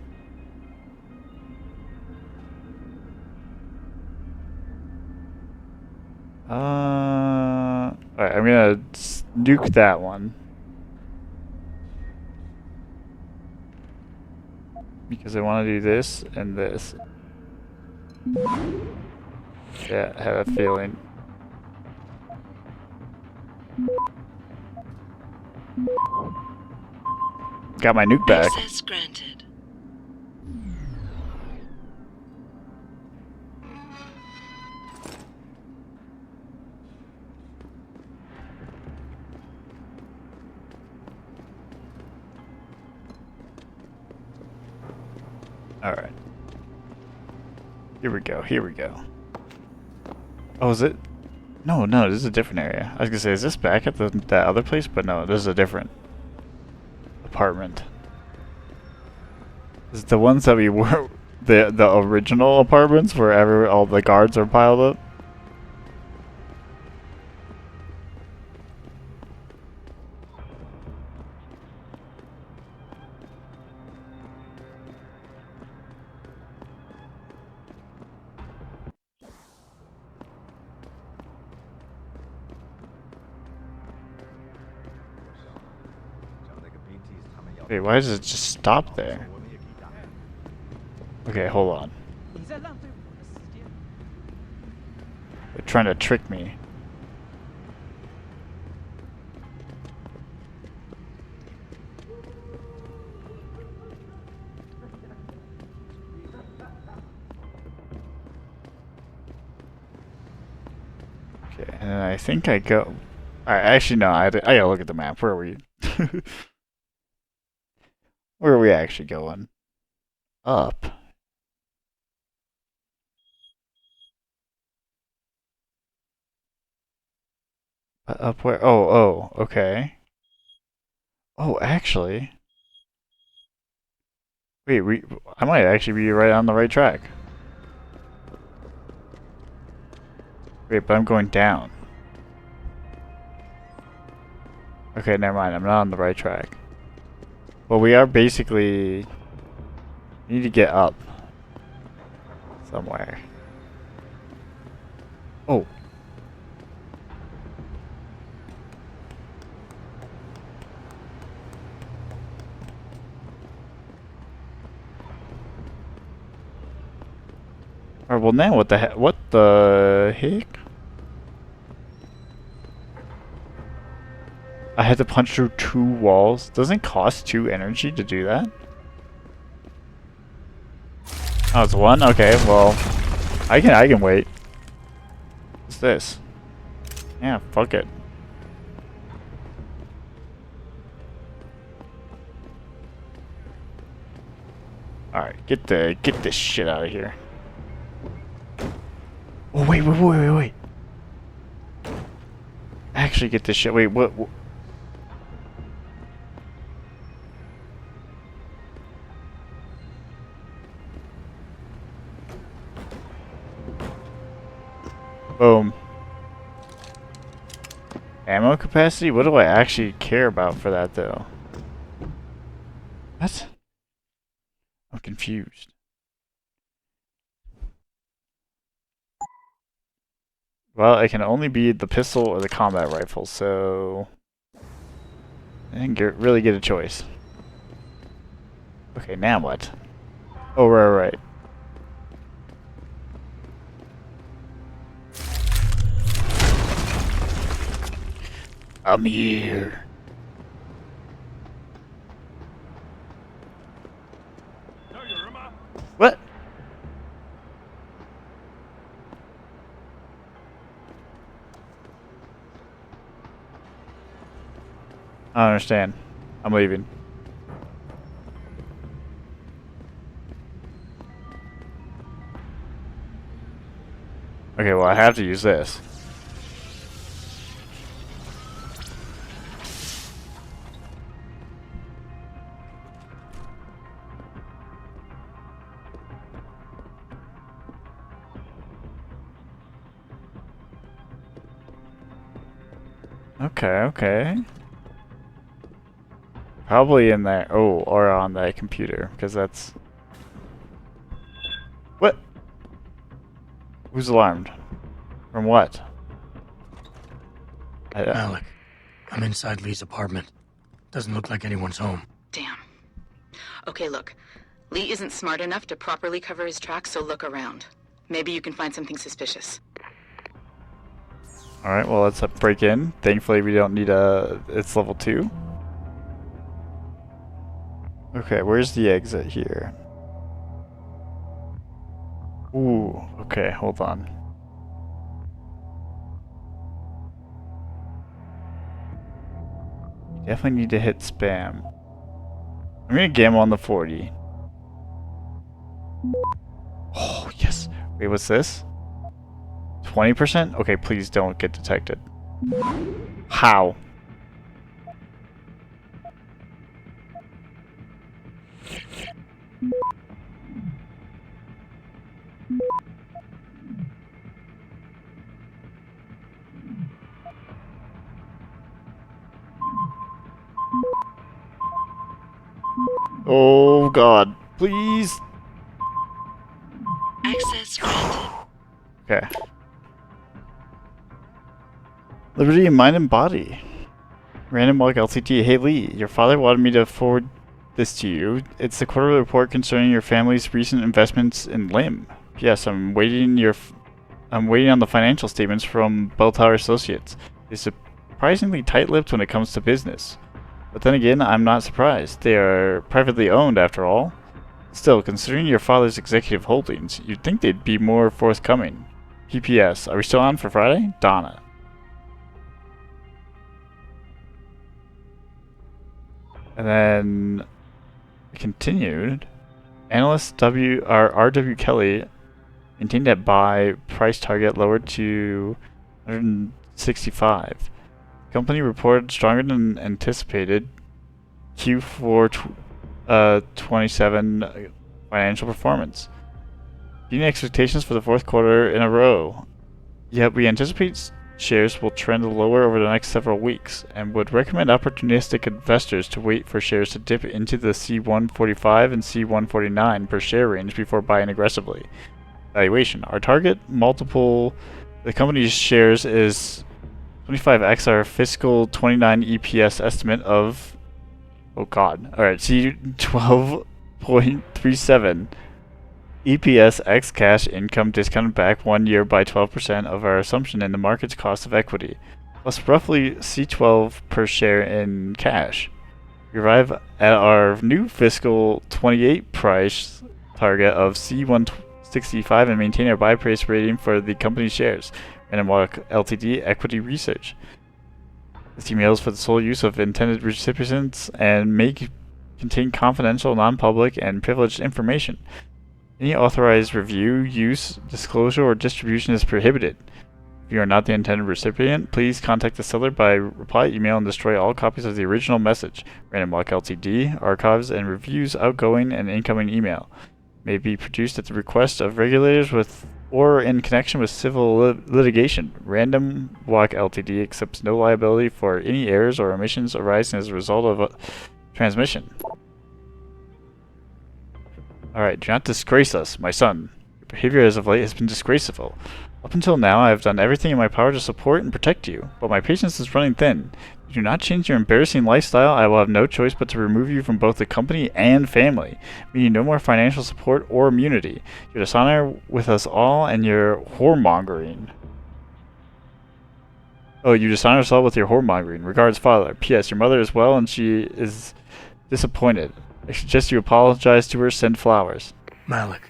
Speaker 1: Alright, I'm gonna nuke that one. Because I want to do this and this. Yeah, I have a feeling. Got my nuke back.
Speaker 14: Access granted.
Speaker 1: Alright. Here we go, here we go. Oh, is it? No, this is a different area. I was gonna say, is this back at that other place? But no, this is a different apartment. This is the ones that we were, the original apartments where all the guards are piled up. Wait, why does it just stop there? Okay, hold on. They're trying to trick me. Okay, and then I think I go... actually, no, I gotta look at the map. Where are we? Where are we actually going? Up. Up where? Oh, okay. Oh, actually. Wait, I might actually be right on the right track. Wait, but I'm going down. Okay, never mind. I'm not on the right track. Well, we are basically... We need to get up. Somewhere. Oh. Alright, well now what the heck? What the heck? I had to punch through 2 walls. Doesn't it cost 2 energy to do that? Oh, it's 1? Okay, well, I can wait. What's this? Yeah, fuck it. Alright, get this shit out of here. Oh, wait. Actually get this shit. Wait, what? Boom. Ammo capacity? What do I actually care about for that, though? What? I'm confused. Well, it can only be the pistol or the combat rifle, so... I didn't really get a choice. Okay, now what? Oh, right. I'm here. What? I don't understand. I'm leaving. Okay, well I have to use this. Okay, okay. Probably in there. Oh, or on that computer, because that's... What? Who's alarmed? From what?
Speaker 3: Malik, I'm inside Lee's apartment. Doesn't look like anyone's home.
Speaker 9: Damn. Okay, look. Lee isn't smart enough to properly cover his tracks, so look around. Maybe you can find something suspicious.
Speaker 1: Alright, well, let's break in. Thankfully, we don't need it's level 2. Okay, where's the exit here? Ooh, okay, hold on. Definitely need to hit spam. I'm gonna gamble on the 40. Oh, yes! Wait, what's this? 20%? Okay, please don't get detected. How? Oh god, please!
Speaker 14: Access granted.
Speaker 1: Okay. Liberty in mind and body. Random Walk LTD. Hey Lee, your father wanted me to forward this to you. It's the quarterly report concerning your family's recent investments in LIM. Yes, I'm waiting on the financial statements from Bell Tower Associates. They're surprisingly tight-lipped when it comes to business. But then again, I'm not surprised. They are privately owned after all. Still, considering your father's executive holdings, you'd think they'd be more forthcoming. PPS, are we still on for Friday? Donna. And then continued. Analyst R.W. Kelly maintained that buy price target lowered to 165. Company reported stronger than anticipated Q4 27 financial performance. Beating expectations for the fourth quarter in a row. Yet we anticipate shares will trend lower over the next several weeks, and would recommend opportunistic investors to wait for shares to dip into the C145 and C149 per share range before buying aggressively. Valuation. Our target multiple the company's shares is 25x our fiscal 29 EPS estimate of... Oh god. Alright, C12.37. EPS x cash income discounted back 1 year by 12% of our assumption in the market's cost of equity, plus roughly C12 per share in cash. We arrive at our new fiscal 28 price target of C165 and maintain our buy price rating for the company's shares. Random Walk Ltd. Equity Research. This email is for the sole use of intended recipients and may contain confidential, non-public, and privileged information. Any authorized review, use, disclosure, or distribution is prohibited. If you are not the intended recipient, please contact the seller by reply email and destroy all copies of the original message. Random Walk Ltd. Archives and reviews outgoing and incoming email. May be produced at the request of regulators or in connection with civil litigation. Random Walk Ltd. Accepts no liability for any errors or omissions arising as a result of transmission. Alright, do not disgrace us, my son. Your behavior as of late has been disgraceful. Up until now, I have done everything in my power to support and protect you, but my patience is running thin. If you do not change your embarrassing lifestyle, I will have no choice but to remove you from both the company and family, meaning no more financial support or immunity. Your dishonor with us all and your whoremongering. Oh, you dishonor us all with your whoremongering. Regards, father. P.S. Your mother is well and she is disappointed. I suggest you apologize to her, send flowers.
Speaker 3: Malik,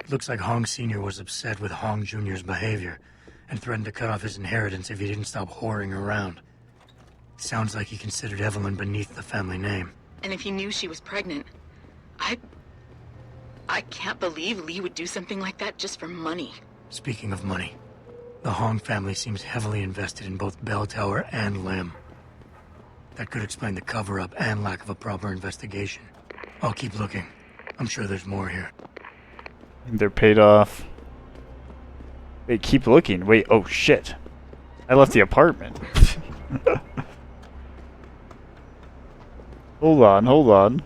Speaker 3: looks like Hong Sr. was upset with Hong Jr.'s behavior and threatened to cut off his inheritance if he didn't stop whoring around. Sounds like he considered Evelyn beneath the family name.
Speaker 9: And if he knew she was pregnant, I can't believe Lee would do something like that just for money.
Speaker 3: Speaking of money, the Hong family seems heavily invested in both Bell Tower and Lim. That could explain the cover-up and lack of a proper investigation. I'll keep looking. I'm sure there's more here.
Speaker 1: They're paid off. Wait, keep looking. Wait, oh shit. I left the apartment. Hold on, hold on.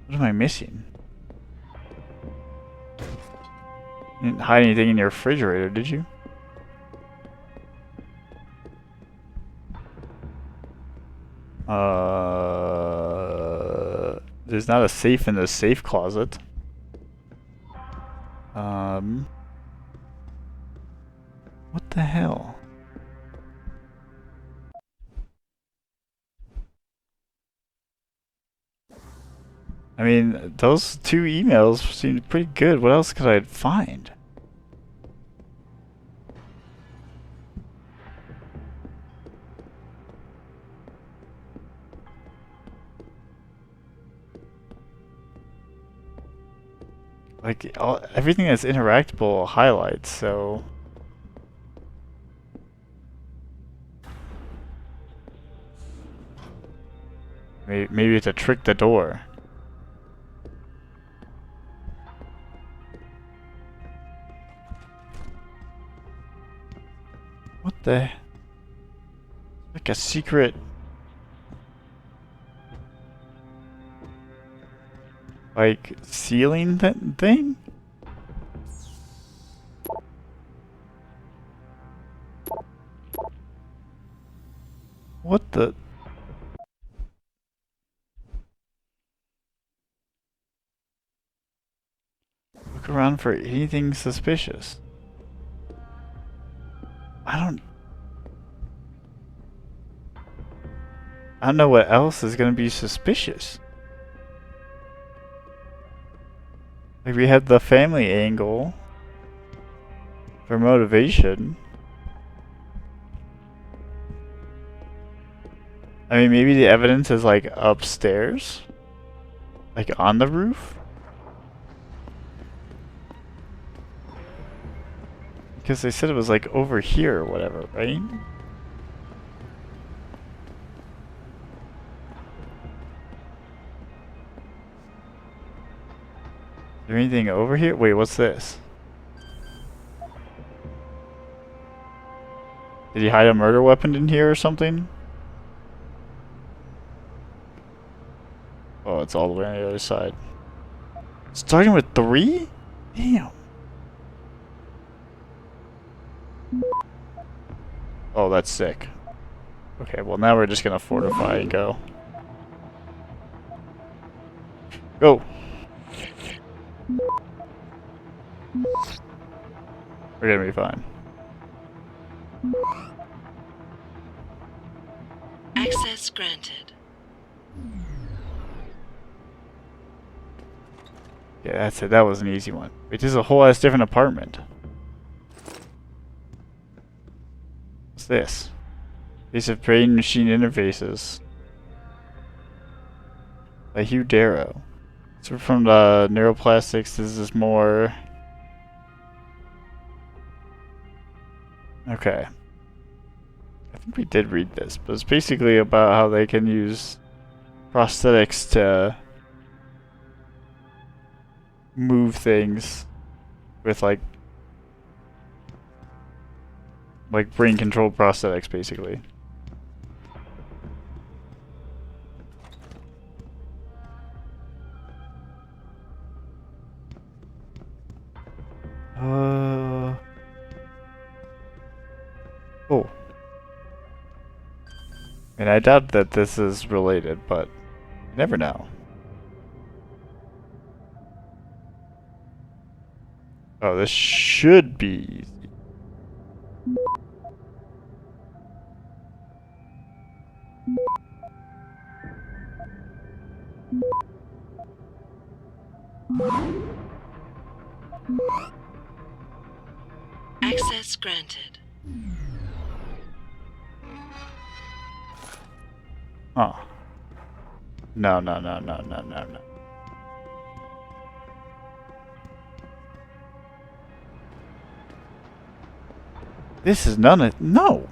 Speaker 1: What am I missing? You didn't hide anything in your refrigerator, did you? There's not a safe in the safe closet. What the hell? I mean, those two emails seemed pretty good. What else could I find? Like, everything that's interactable highlights, so... Maybe it's to trick the door. What the... Like a secret... Like, ceiling thing? What the... Look around for anything suspicious. I don't know what else is gonna be suspicious. Like, we had the family angle for motivation. I mean, maybe the evidence is like upstairs? Like on the roof? Because they said it was like over here or whatever, right? Is there anything over here? Wait, what's this? Did he hide a murder weapon in here or something? Oh, it's all the way on the other side. Starting with 3? Damn. Oh, that's sick. Okay, well now we're just gonna fortify and go. Go! We're gonna be fine.
Speaker 14: Access granted.
Speaker 1: Yeah, that's it. That was an easy one. Wait, this is a whole ass different apartment. What's this? Piece of brain machine interfaces. By Hugh Darrow. So from the neuroplastics, this is more... Okay. I think we did read this, but it's basically about how they can use prosthetics to move things with like brain controlled prosthetics, basically. Oh. And I doubt that this is related, but you never know. Oh, this should be easy.
Speaker 14: Access granted.
Speaker 1: Oh. No, no, no, no, no, no, no. This is none of... No!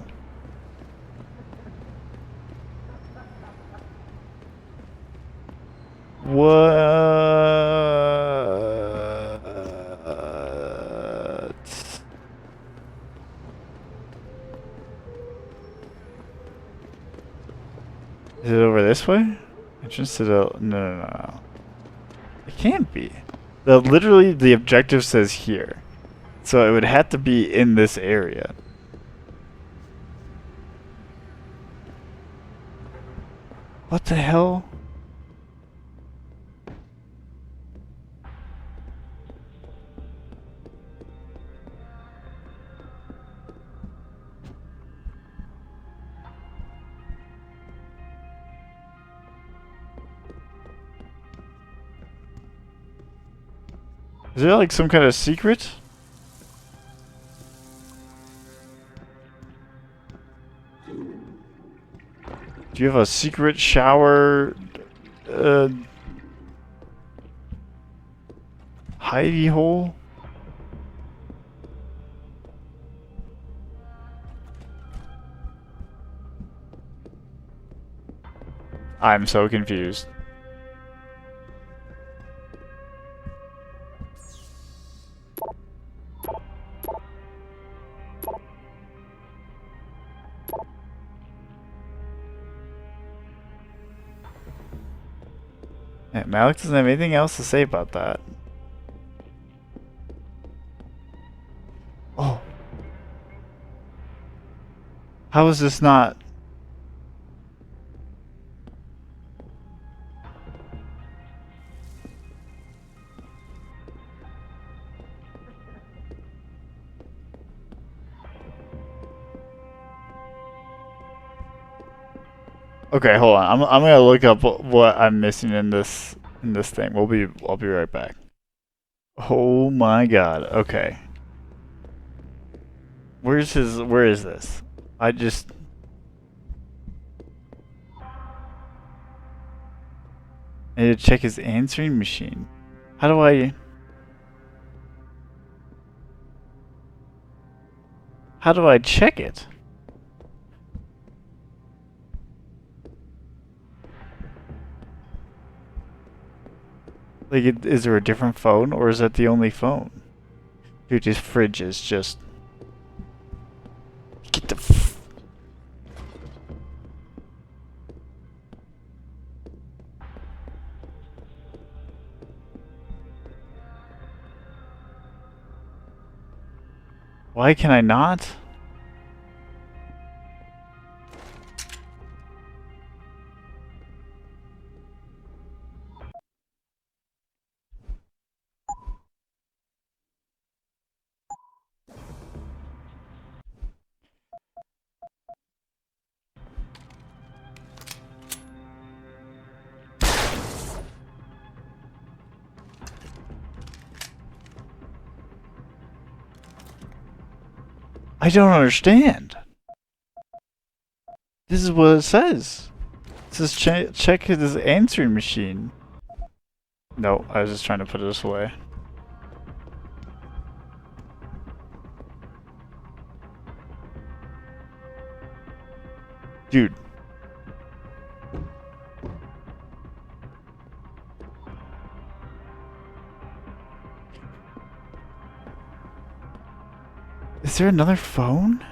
Speaker 1: What? this way? Entrance to the... No. It can't be. Literally, the objective says here. So it would have to be in this area. What the hell? Is there like some kind of secret? Do you have a secret shower hidey hole? I'm so confused. Yeah, Malik doesn't have anything else to say about that. Oh. How is this not... Okay, hold on. I'm gonna look up what I'm missing in this thing. I'll be right back. Oh my god. Okay. Where is this? I need to check his answering machine. How do I check it? Like, is there a different phone, or is that the only phone? Dude, this fridge is just... Get the f... Why can I not? I don't understand. This is what it says. It says check his answering machine. No, I was just trying to put this away. Dude. Is there another phone?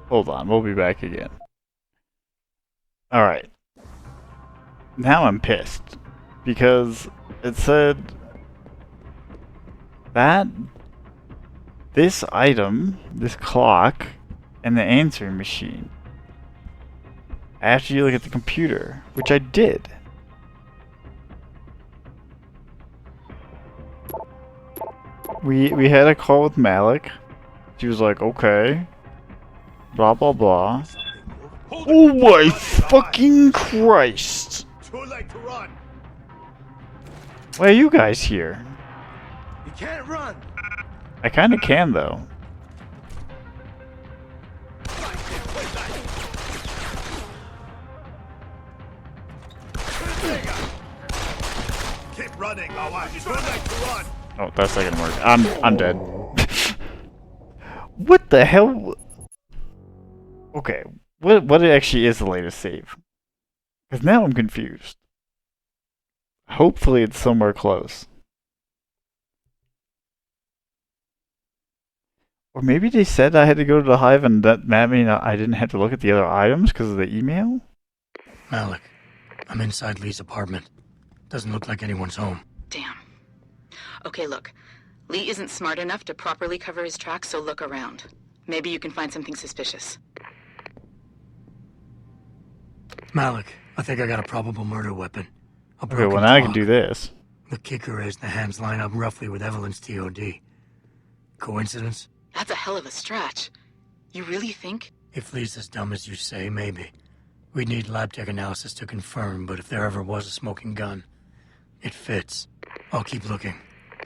Speaker 1: Hold on, we'll be back again. Alright. Now I'm pissed. Because it said that this item, this clock, and the answering machine. After you look at the computer, which I did. We had a call with Malik. She was like, okay. Blah blah blah. Oh my fucking Christ!
Speaker 15: Too late to run.
Speaker 1: Why are you guys here?
Speaker 15: You can't run.
Speaker 1: I kinda can though.
Speaker 15: Keep running, Mama. Too late to run.
Speaker 1: Oh, that's not gonna work. I'm dead. What the hell? Okay, what actually is the latest save? Because now I'm confused. Hopefully it's somewhere close. Or maybe they said I had to go to the hive and that meant I didn't have to look at the other items because of the email?
Speaker 3: Malik, I'm inside Lee's apartment. Doesn't look like anyone's home.
Speaker 9: Damn. Okay, look. Lee isn't smart enough to properly cover his tracks, so look around. Maybe you can find something suspicious.
Speaker 3: Malik, I think I got a probable murder weapon.
Speaker 1: Okay, well now I can do this.
Speaker 3: The kicker is the hands line up roughly with Evelyn's TOD. Coincidence?
Speaker 9: That's a hell of a stretch. You really think?
Speaker 3: If Lee's as dumb as you say, maybe. We'd need lab tech analysis to confirm, but if there ever was a smoking gun, it fits. I'll keep looking.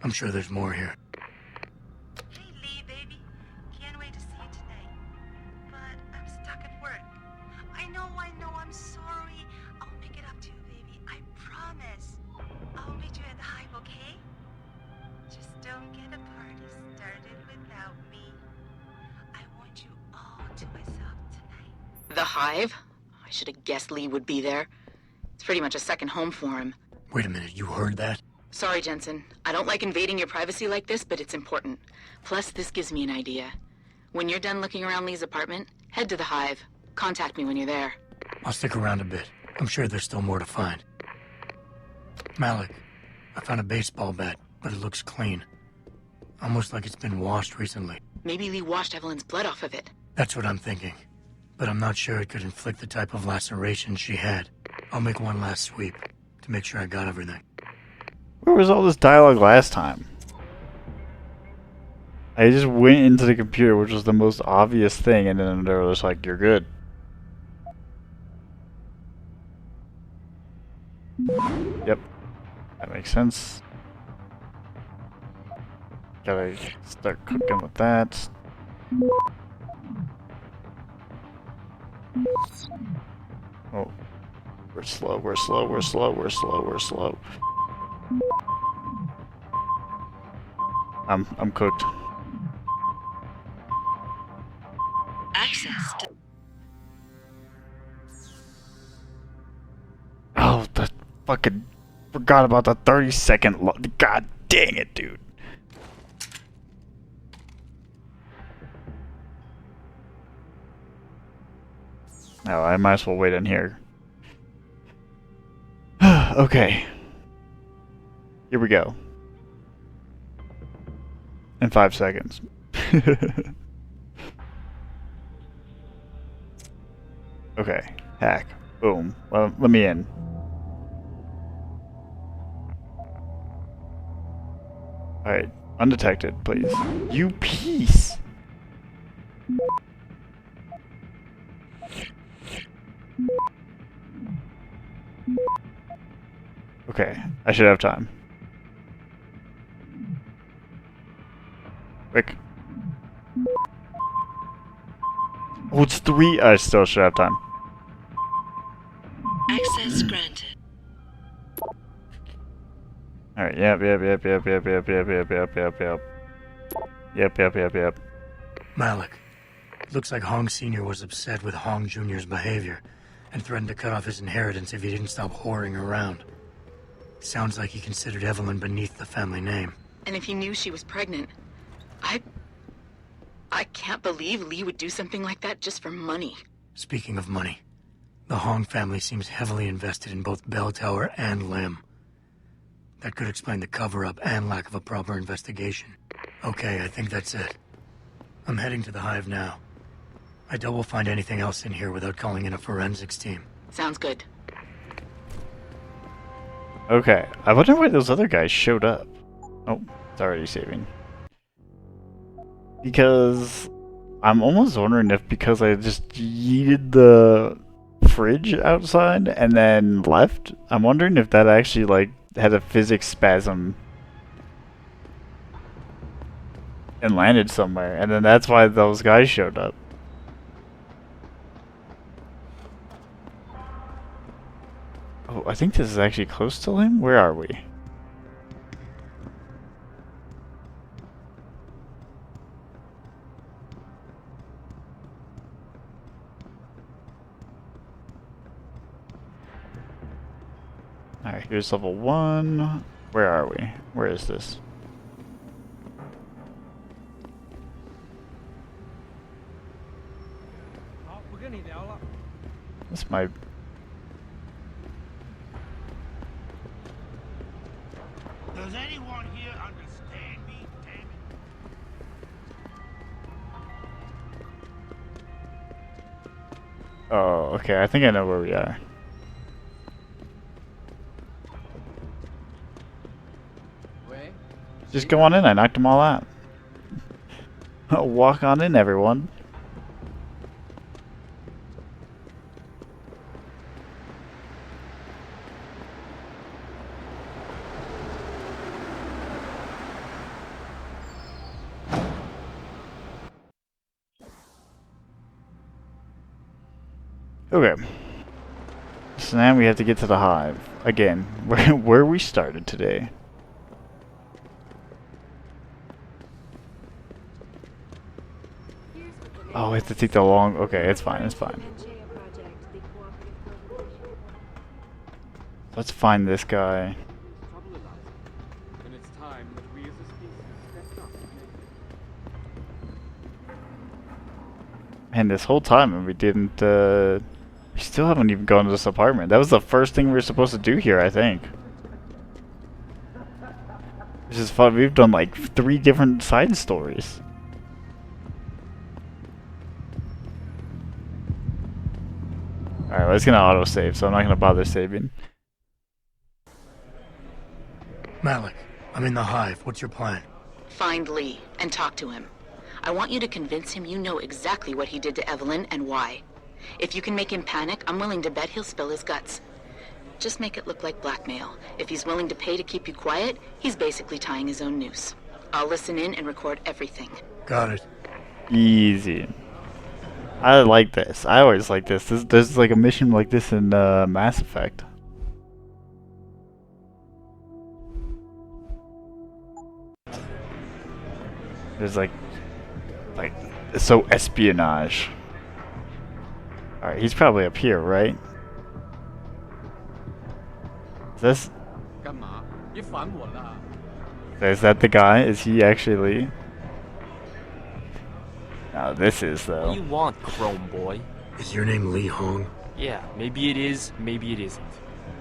Speaker 3: I'm sure there's more here.
Speaker 12: Hey, Lee, baby. Can't wait to see you tonight. But I'm stuck at work. I know, I'm sorry. I'll make it up to you, baby. I promise. I'll meet you at the hive, okay? Just don't get a party started without me. I want you all to myself tonight.
Speaker 9: The hive? I should have guessed Lee would be there. It's pretty much a second home for him.
Speaker 3: Wait a minute, you heard that?
Speaker 9: Sorry, Jensen. I don't like invading your privacy like this, but it's important. Plus, this gives me an idea. When you're done looking around Lee's apartment, head to the hive. Contact me when you're there.
Speaker 3: I'll stick around a bit. I'm sure there's still more to find. Malik, I found a baseball bat, but it looks clean. Almost like it's been washed recently.
Speaker 9: Maybe Lee washed Evelyn's blood off of it.
Speaker 3: That's what I'm thinking. But I'm not sure it could inflict the type of laceration she had. I'll make one last sweep to make sure I got everything.
Speaker 1: Where was all this dialogue last time? I just went into the computer, which was the most obvious thing, and then they were just like, you're good. Yep. That makes sense. Gotta start cooking with that. Oh. We're slow, we're slow, we're slow, we're slow, we're slow. I'm cooked.
Speaker 14: Access to...
Speaker 1: Oh, the fucking... Forgot about the 30-second... God dang it, dude. Oh, I might as well wait in here. Okay. Here we go. In 5 seconds. Okay. Hack. Boom. Well, let me in. Alright. Undetected, please. You piece! Okay. I should have time. Quick. Oh, it's 3. I still should have time.
Speaker 14: Access granted.
Speaker 1: Alright, yep. Yep.
Speaker 3: Malik, looks like Hong Sr. was upset with Hong Jr.'s behavior and threatened to cut off his inheritance if he didn't stop whoring around. Sounds like he considered Evelyn beneath the family name.
Speaker 9: And if he knew she was pregnant, I can't believe Lee would do something like that just for money.
Speaker 3: Speaking of money, the Hong family seems heavily invested in both Bell Tower and Lim. That could explain the cover-up and lack of a proper investigation. Okay, I think that's it. I'm heading to the hive now. I doubt we'll find anything else in here without calling in a forensics team.
Speaker 9: Sounds good.
Speaker 1: Okay. I wonder why those other guys showed up. Oh, it's already saving. Because I'm almost wondering if because I just yeeted the fridge outside and then left, I'm wondering if that actually like had a physics spasm and landed somewhere, and then that's why those guys showed up. Oh, I think this is actually close to him. Where are we? Alright, here's level 1. Where are we? Where is this? This might.
Speaker 15: Does anyone here understand me, damn it?
Speaker 1: Oh, okay. I think I know where we are. Just go on in. I knocked them all out. Walk on in, everyone. Okay. So now we have to get to the hive. Again, where we started today. Oh, we have to take the long... Okay, it's fine, it's fine. Let's find this guy.
Speaker 10: And it's time that we as a species stepped up.
Speaker 1: And this whole time we didn't... we still haven't even gone to this apartment. That was the first thing we were supposed to do here, I think. This is fun. We've done like 3 different side stories. Alright, well, it's gonna auto-save, so I'm not gonna bother saving.
Speaker 3: Malik, I'm in the hive. What's your plan?
Speaker 9: Find Lee and talk to him. I want you to convince him you know exactly what he did to Evelyn and why. If you can make him panic, I'm willing to bet he'll spill his guts. Just make it look like blackmail. If he's willing to pay to keep you quiet, he's basically tying his own noose. I'll listen in and record everything.
Speaker 3: Got it.
Speaker 1: Easy. I like this. I always like this. There's like a mission like this in Mass Effect. There's like it's so espionage. Alright, he's probably up here, right? Is this... Is that the guy? Is he actually... No, this is though.
Speaker 16: What do you want, Chrome Boy?
Speaker 3: Is your name Lee Hong?
Speaker 16: Yeah, maybe it is, maybe it isn't.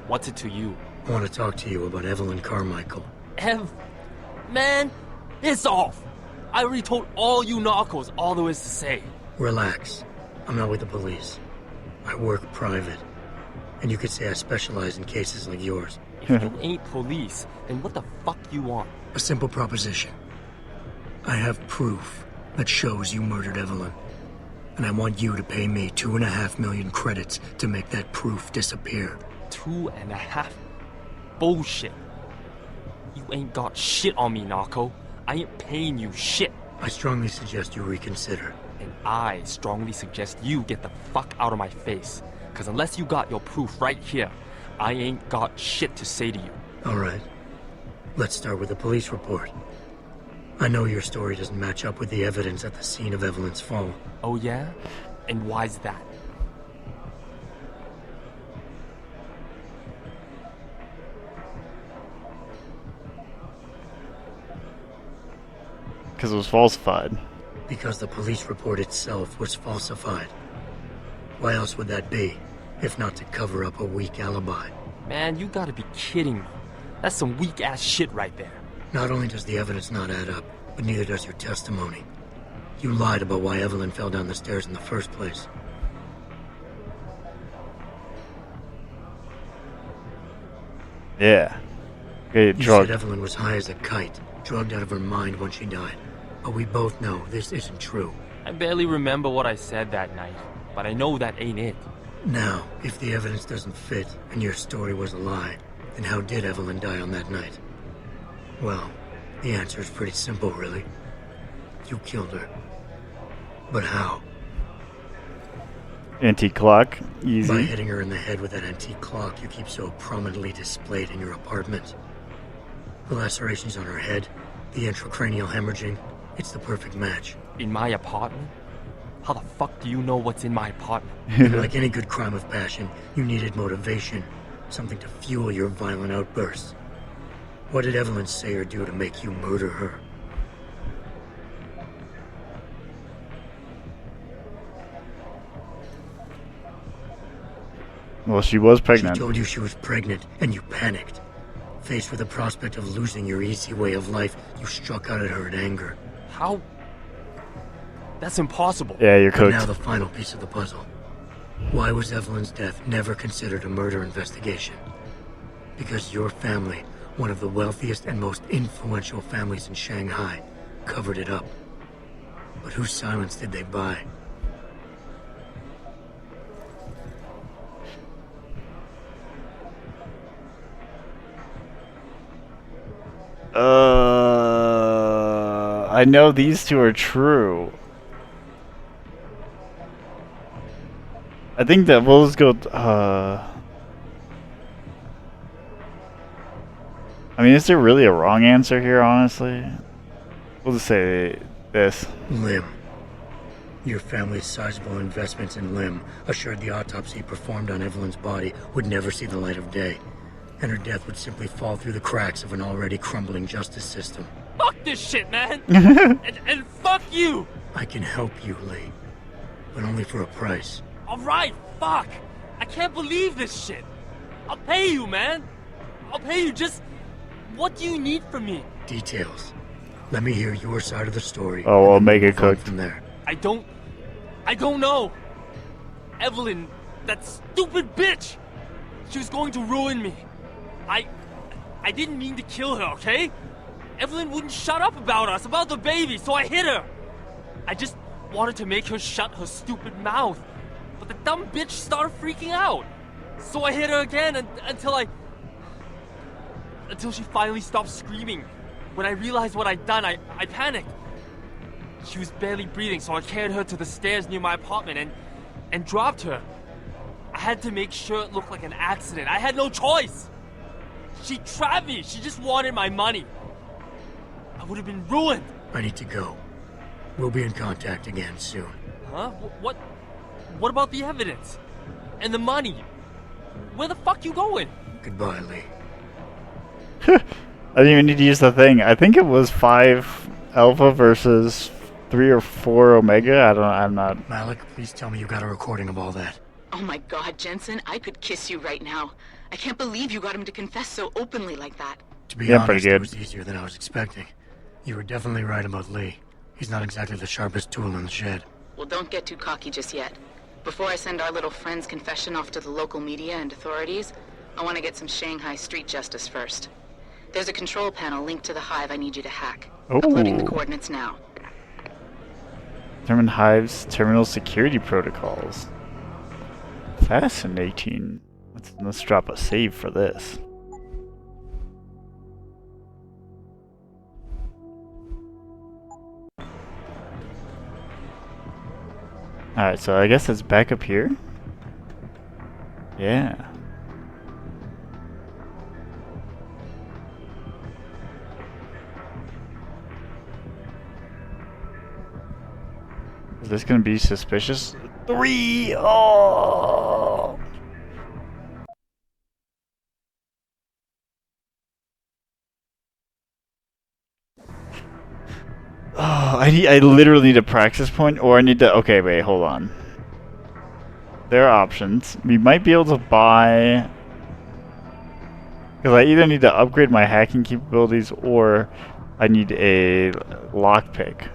Speaker 16: What's it to you?
Speaker 3: I want to talk to you about Evelyn Carmichael.
Speaker 16: Man, it's off! I already told all you narcos all there is to say.
Speaker 3: Relax. I'm not with the police. I work private. And you could say I specialize in cases like yours.
Speaker 16: If you ain't police, then what the fuck you want?
Speaker 3: A simple proposition. I have proof that shows you murdered Evelyn. And I want you to pay me 2.5 million credits to make that proof disappear.
Speaker 16: 2.5? Bullshit. You ain't got shit on me, narco. I ain't paying you shit.
Speaker 3: I strongly suggest you reconsider.
Speaker 16: And I strongly suggest you get the fuck out of my face. Cause unless you got your proof right here, I ain't got shit to say to you.
Speaker 3: Alright. Let's start with the police report. I know your story doesn't match up with the evidence at the scene of Evelyn's fall.
Speaker 16: Oh yeah? And why's that?
Speaker 1: Because it was falsified.
Speaker 3: Because the police report itself was falsified. Why else would that be, if not to cover up a weak alibi?
Speaker 16: Man, you gotta be kidding me. That's some weak-ass shit right there.
Speaker 3: Not only does the evidence not add up, but neither does your testimony. You lied about why Evelyn fell down the stairs in the first place.
Speaker 1: Yeah. Okay,
Speaker 3: You said Evelyn was high as a kite, drugged out of her mind when she died. But we both know this isn't true.
Speaker 16: I barely remember what I said that night, but I know that ain't it.
Speaker 3: Now, if the evidence doesn't fit, and your story was a lie, then how did Evelyn die on that night? Well, the answer is pretty simple, really. You killed her. But how?
Speaker 1: Antique clock. Easy.
Speaker 3: By hitting her in the head with that antique clock you keep so prominently displayed in your apartment. The lacerations on her head, the intracranial hemorrhaging, it's the perfect match.
Speaker 16: In my apartment? How the fuck do you know what's in my apartment?
Speaker 3: Like any good crime of passion, you needed motivation. Something to fuel your violent outbursts. What did Evelyn say or do to make you murder her?
Speaker 1: Well, she was pregnant.
Speaker 3: She told you she was pregnant, and you panicked. Faced with the prospect of losing your easy way of life, you struck out at her in anger.
Speaker 16: How? That's impossible.
Speaker 1: Yeah, you're
Speaker 3: But
Speaker 1: cooked.
Speaker 3: now the final piece of the puzzle. Why was Evelyn's death never considered a murder investigation? Because your family, one of the wealthiest and most influential families in Shanghai, covered it up. But whose silence did they buy?
Speaker 1: I know these two are true. I think that we'll just go. I mean, is there really a wrong answer here, honestly? We'll just say this.
Speaker 3: Lim. Your family's sizable investments in Lim assured the autopsy performed on Evelyn's body would never see the light of day, and her death would simply fall through the cracks of an already crumbling justice system.
Speaker 16: Fuck this shit, man! and fuck you!
Speaker 3: I can help you, Lee, but only for a price.
Speaker 16: Alright, fuck! I can't believe this shit! I'll pay you, man! I'll pay you, just... What do you need from me?
Speaker 3: Details. Let me hear your side of the story.
Speaker 1: Oh, I'll make it cooked.
Speaker 3: From there.
Speaker 16: I don't know. Evelyn, that stupid bitch! She was going to ruin me. I didn't mean to kill her, okay? Evelyn wouldn't shut up about us, about the baby, so I hit her. I just wanted to make her shut her stupid mouth. But the dumb bitch started freaking out. So I hit her again until she finally stopped screaming. When I realized what I'd done, I panicked. She was barely breathing, so I carried her to the stairs near my apartment and dropped her. I had to make sure it looked like an accident. I had no choice. She trapped me. She just wanted my money. I would have been ruined.
Speaker 3: I need to go. We'll be in contact again soon.
Speaker 16: Huh? What about the evidence? And the money? Where the fuck you going?
Speaker 3: Goodbye, Lee.
Speaker 1: I didn't even need to use the thing. I think it was 5 Alpha versus 3 or 4 Omega. I'm not...
Speaker 3: Malik, please tell me you got a recording of all that.
Speaker 9: Oh my god, Jensen, I could kiss you right now. I can't believe you got him to confess so openly like that.
Speaker 3: To be honest, it was easier than I was expecting. You were definitely right about Lee. He's not exactly the sharpest tool in the shed.
Speaker 9: Well, don't get too cocky just yet. Before I send our little friend's confession off to the local media and authorities, I want to get some Shanghai street justice first. There's a control panel linked to the hive I need you to hack. Uploading the coordinates now.
Speaker 1: Determine Hive's terminal security protocols. Fascinating. Let's drop a save for this. Alright, so I guess it's back up here? Yeah. Is this gonna be suspicious? 3! Oh! Oh, I literally need a praxis point, or I need to... Okay, wait, hold on. There are options. We might be able to buy... Because I either need to upgrade my hacking capabilities, or I need a lockpick.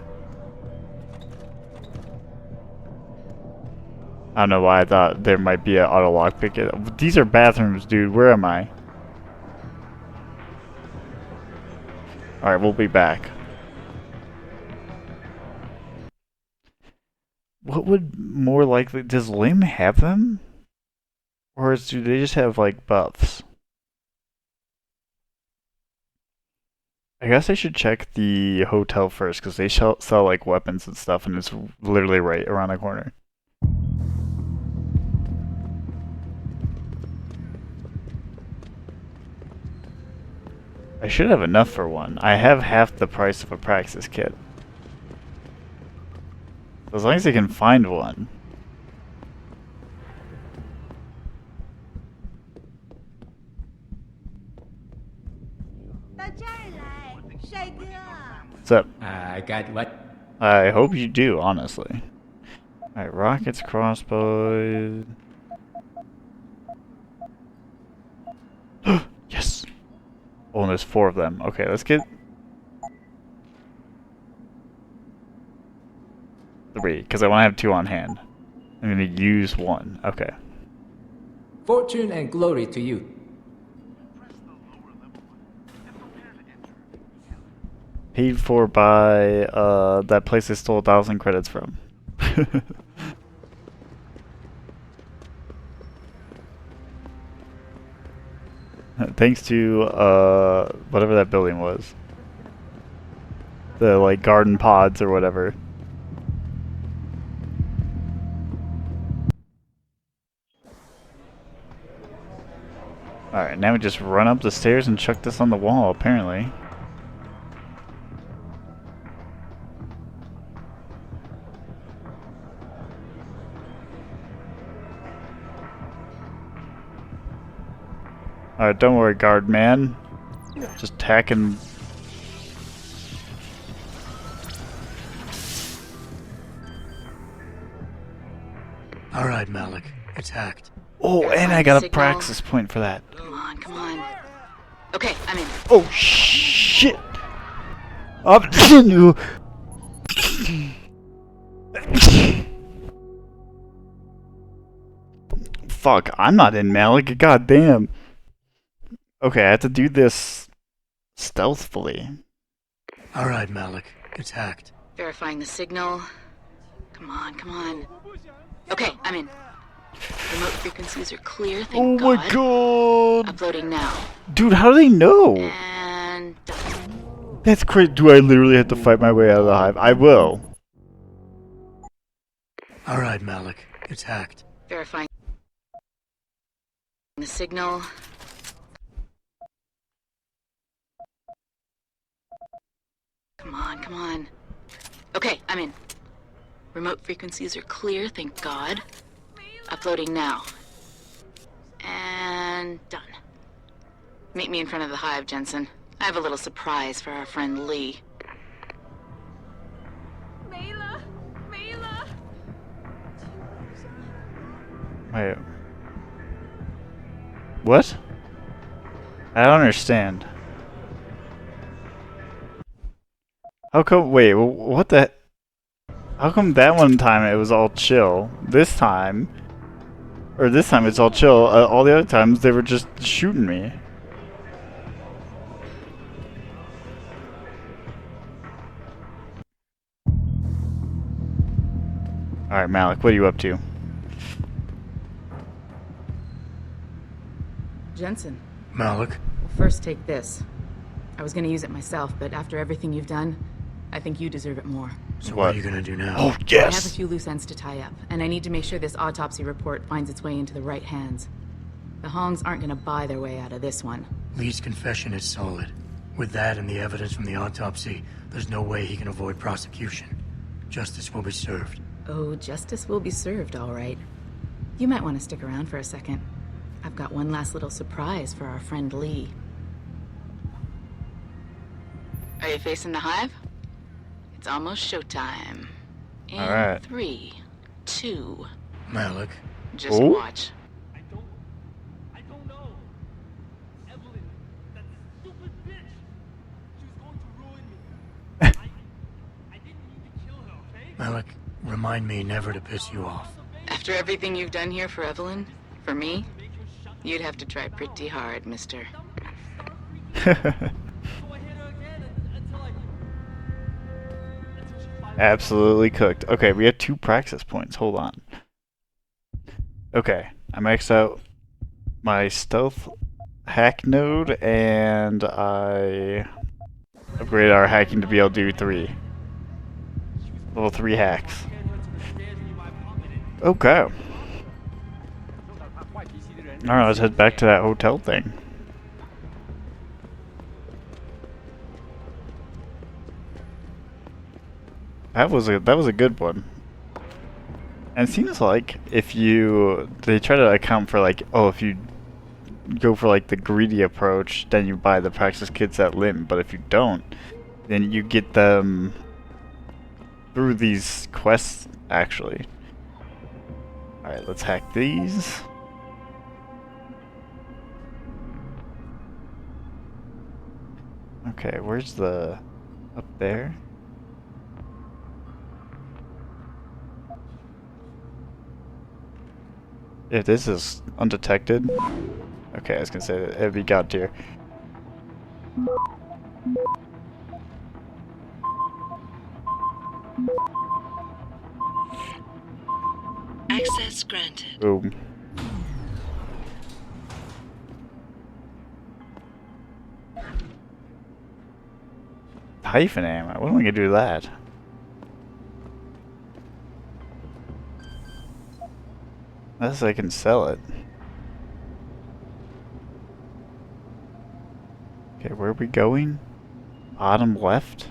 Speaker 1: I don't know why I thought there might be an auto lockpick. These are bathrooms, dude. Where am I? Alright, we'll be back. What would more likely... Does Lim have them? Or do they just have, like, buffs? I guess I should check the hotel first, because they sell, like, weapons and stuff, and it's literally right around the corner. I should have enough for one. I have half the price of a Praxis kit. As long as I can find one. What's up?
Speaker 17: I got what?
Speaker 1: I hope you do, honestly. Alright, rockets, crossbows. Oh, there's 4 of them. Okay, let's get 3, because I want to have 2 on hand. I'm going to use 1. Okay.
Speaker 17: Fortune and glory to you.
Speaker 1: Paid for by that place I stole 1,000 credits from. Thanks to whatever that building was. The like garden pods or whatever. Alright, now we just run up the stairs and chuck this on the wall, apparently. Alright, don't worry, guard man. Just tacking.
Speaker 3: Alright, Malik. It's hacked.
Speaker 1: Oh, and I got a praxis point for that.
Speaker 9: Come on, come on. Okay, I'm in.
Speaker 1: Oh, shit! Fuck, I'm not in Malik. God damn. Okay, I have to do this stealthily.
Speaker 3: Alright, Malik. It's hacked.
Speaker 9: Verifying the signal. Come on, come on. Okay, I'm in. Remote frequencies are clear, thank God.
Speaker 1: Oh my god!
Speaker 9: Uploading now.
Speaker 1: Dude, how do they know?
Speaker 9: And done.
Speaker 1: That's crazy. Do I literally have to fight my way out of the hive? I will.
Speaker 3: Alright, Malik. It's hacked.
Speaker 9: Verifying the signal. Come on, come on. Okay, I'm in. Remote frequencies are clear, thank God. Uploading now. And done. Meet me in front of the hive, Jensen. I have a little surprise for our friend Lee.
Speaker 5: Mela! Mela!
Speaker 1: Wait. What? I don't understand. How come? Wait, what the? How come that one time it was all chill? This time, or this time it's all chill. All the other times they were just shooting me. All right, Malik, what are you up to?
Speaker 9: Jensen.
Speaker 3: Malik?
Speaker 9: Well, first take this. I was gonna use it myself, but after everything you've done, I think you deserve it more.
Speaker 3: So what are you gonna do now?
Speaker 1: Oh,
Speaker 9: I have a
Speaker 1: yes!
Speaker 9: few loose ends to tie up, and I need to make sure this autopsy report finds its way into the right hands. The Hongs aren't gonna buy their way out of this one.
Speaker 3: Lee's confession is solid. With that and the evidence from the autopsy, there's no way he can avoid prosecution. Justice will be served.
Speaker 9: Oh, justice will be served, all right. You might want to stick around for a second. I've got one last little surprise for our friend Lee. Are you facing the hive? It's almost showtime. In
Speaker 1: All right.
Speaker 9: 3, 2...
Speaker 3: Malik.
Speaker 9: Just watch.
Speaker 16: I don't know. Evelyn, that stupid bitch. She was going to ruin me. I didn't mean to kill her, okay?
Speaker 3: Malik, remind me never to piss you off.
Speaker 9: After everything you've done here for Evelyn, for me, you'd have to try pretty hard, mister.
Speaker 1: Absolutely cooked. Okay, we have 2 praxis points. Hold on. Okay, I maxed out my stealth hack node, and I upgraded our hacking to be able to do 3. Level 3 hacks. Okay. Alright, let's head back to that hotel thing. That was a good one. And it seems like if they try to account for like, oh, if you go for like the greedy approach, then you buy the praxis kits at limb, but if you don't, then you get them through these quests actually. Alright, let's hack these. Okay, where's the... up there? If this is undetected... Okay, I was gonna say that it'd be god tier.
Speaker 14: Access granted.
Speaker 1: Boom. Hyphen ammo? What am I gonna do with that? Unless I can sell it. Okay, where are we going? Bottom left?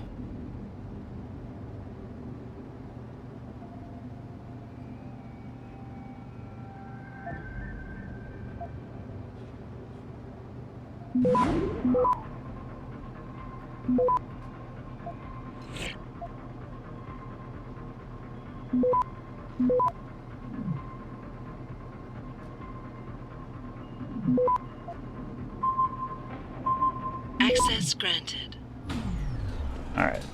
Speaker 14: Access granted.
Speaker 1: Alright.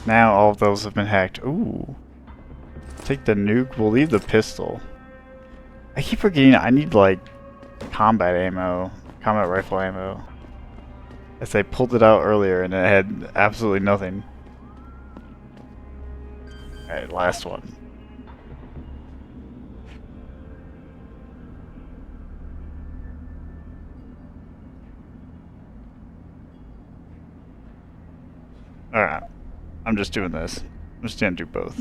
Speaker 1: Now all of those have been hacked. Ooh. Take the nuke. We'll leave the pistol. I keep forgetting I need, like, combat ammo. Combat rifle ammo. As I pulled it out earlier and it had absolutely nothing. Alright, last one. Alright. I'm just doing this. I'm just gonna do both.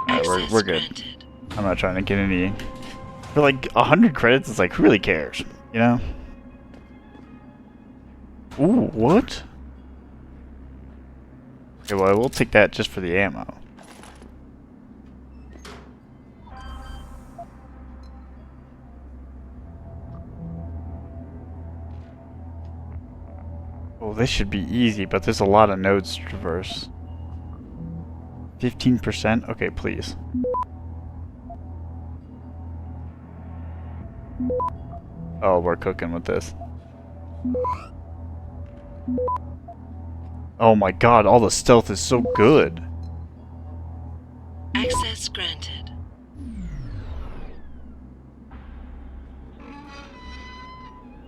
Speaker 1: Alright, we're good. I'm not trying to get any... For like 100 credits, it's like, who really cares? You know? Ooh, what? Okay, well, I will take that just for the ammo. Oh, this should be easy, but there's a lot of nodes to traverse. 15%? Okay, please. Oh, we're cooking with this. Oh my god, all the stealth is so good.
Speaker 14: Access granted.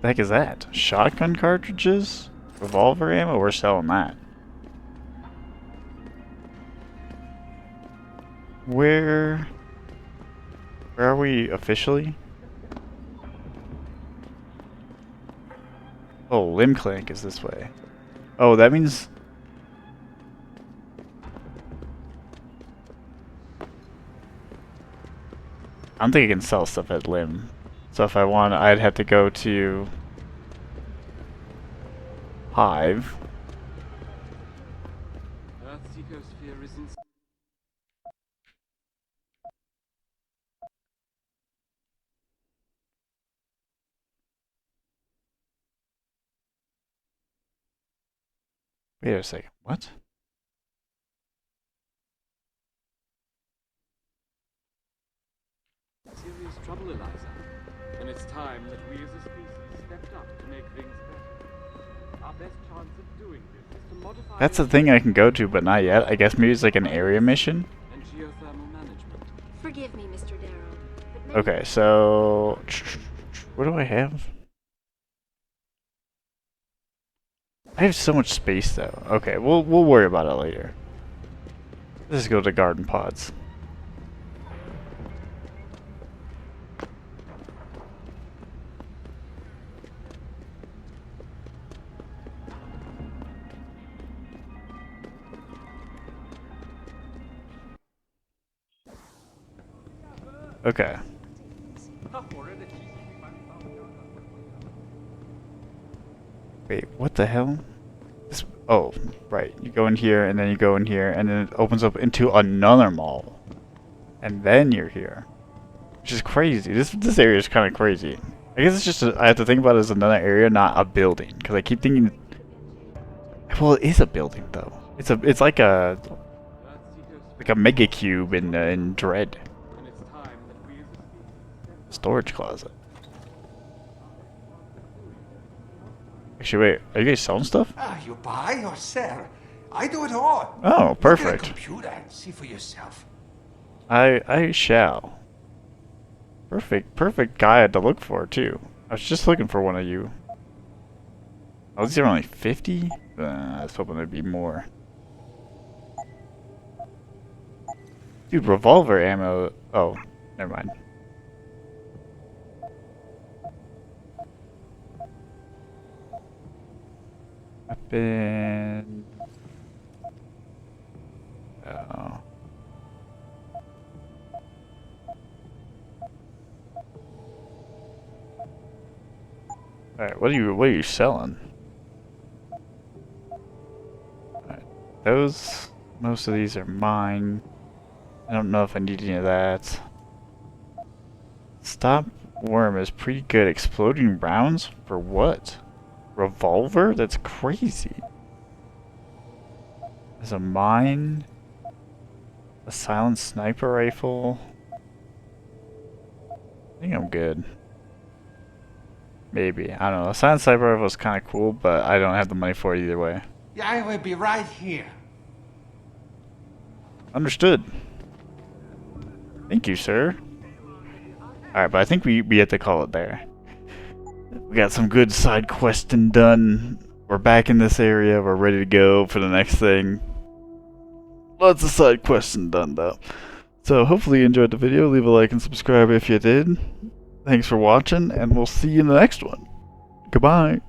Speaker 1: The heck is that? Shotgun cartridges? Revolver ammo? We're selling that. Where are we officially? Oh, Limb Clank is this way. Oh, that means... I don't think I can sell stuff at Limb. So if I want, I'd have to go to... Hive.
Speaker 10: Earth's ecosphere is in...
Speaker 1: Wait a second, what?
Speaker 10: Serious trouble, Eliza. And it's time that we as a species stepped up to make things better. Our best chance of doing this is to modify...
Speaker 1: That's the thing I can go to, but not yet. I guess maybe it's like an area mission?
Speaker 10: And geothermal management.
Speaker 11: Forgive me, Mr. Darrow.
Speaker 1: Okay, so... What do I have? I have so much space though. Okay, we'll worry about it later. Let's go to garden pods. Okay. Wait, what the hell? This, oh, right. You go in here, and then you go in here, and then it opens up into another mall. And then you're here. Which is crazy. This area is kind of crazy. I guess it's just, I have to think about it as another area, not a building. Because I keep thinking... Well, it is a building, though. It's like a... Like a mega cube in Dread. Storage closet. Actually, wait. Are you guys selling stuff?
Speaker 15: You buy or sell. I do it all.
Speaker 1: Oh,
Speaker 15: Look
Speaker 1: perfect.
Speaker 15: at a computer and see for yourself.
Speaker 1: I shall. Perfect guide to look for too. I was just looking for one of you. Oh, these are only 50? I was hoping there'd be more. Dude, revolver ammo. Oh, never mind. Weapon. Oh. Alright, what are you selling? Alright, most of these are mine. I don't know if I need any of that. Stop worm is pretty good. Exploding rounds? For what? Revolver? That's crazy. There's a mine. A silent sniper rifle. I think I'm good. Maybe. I don't know. A silent sniper rifle is kind of cool, but I don't have the money for it either way.
Speaker 15: Yeah, I will be right here.
Speaker 1: Understood. Thank you, sir. Alright, but I think we have to call it there. We got some good side questing done. We're back in this area. We're ready to go for the next thing. Lots of side questing done, though. So, hopefully you enjoyed the video. Leave a like and subscribe if you did. Thanks for watching, and we'll see you in the next one. Goodbye.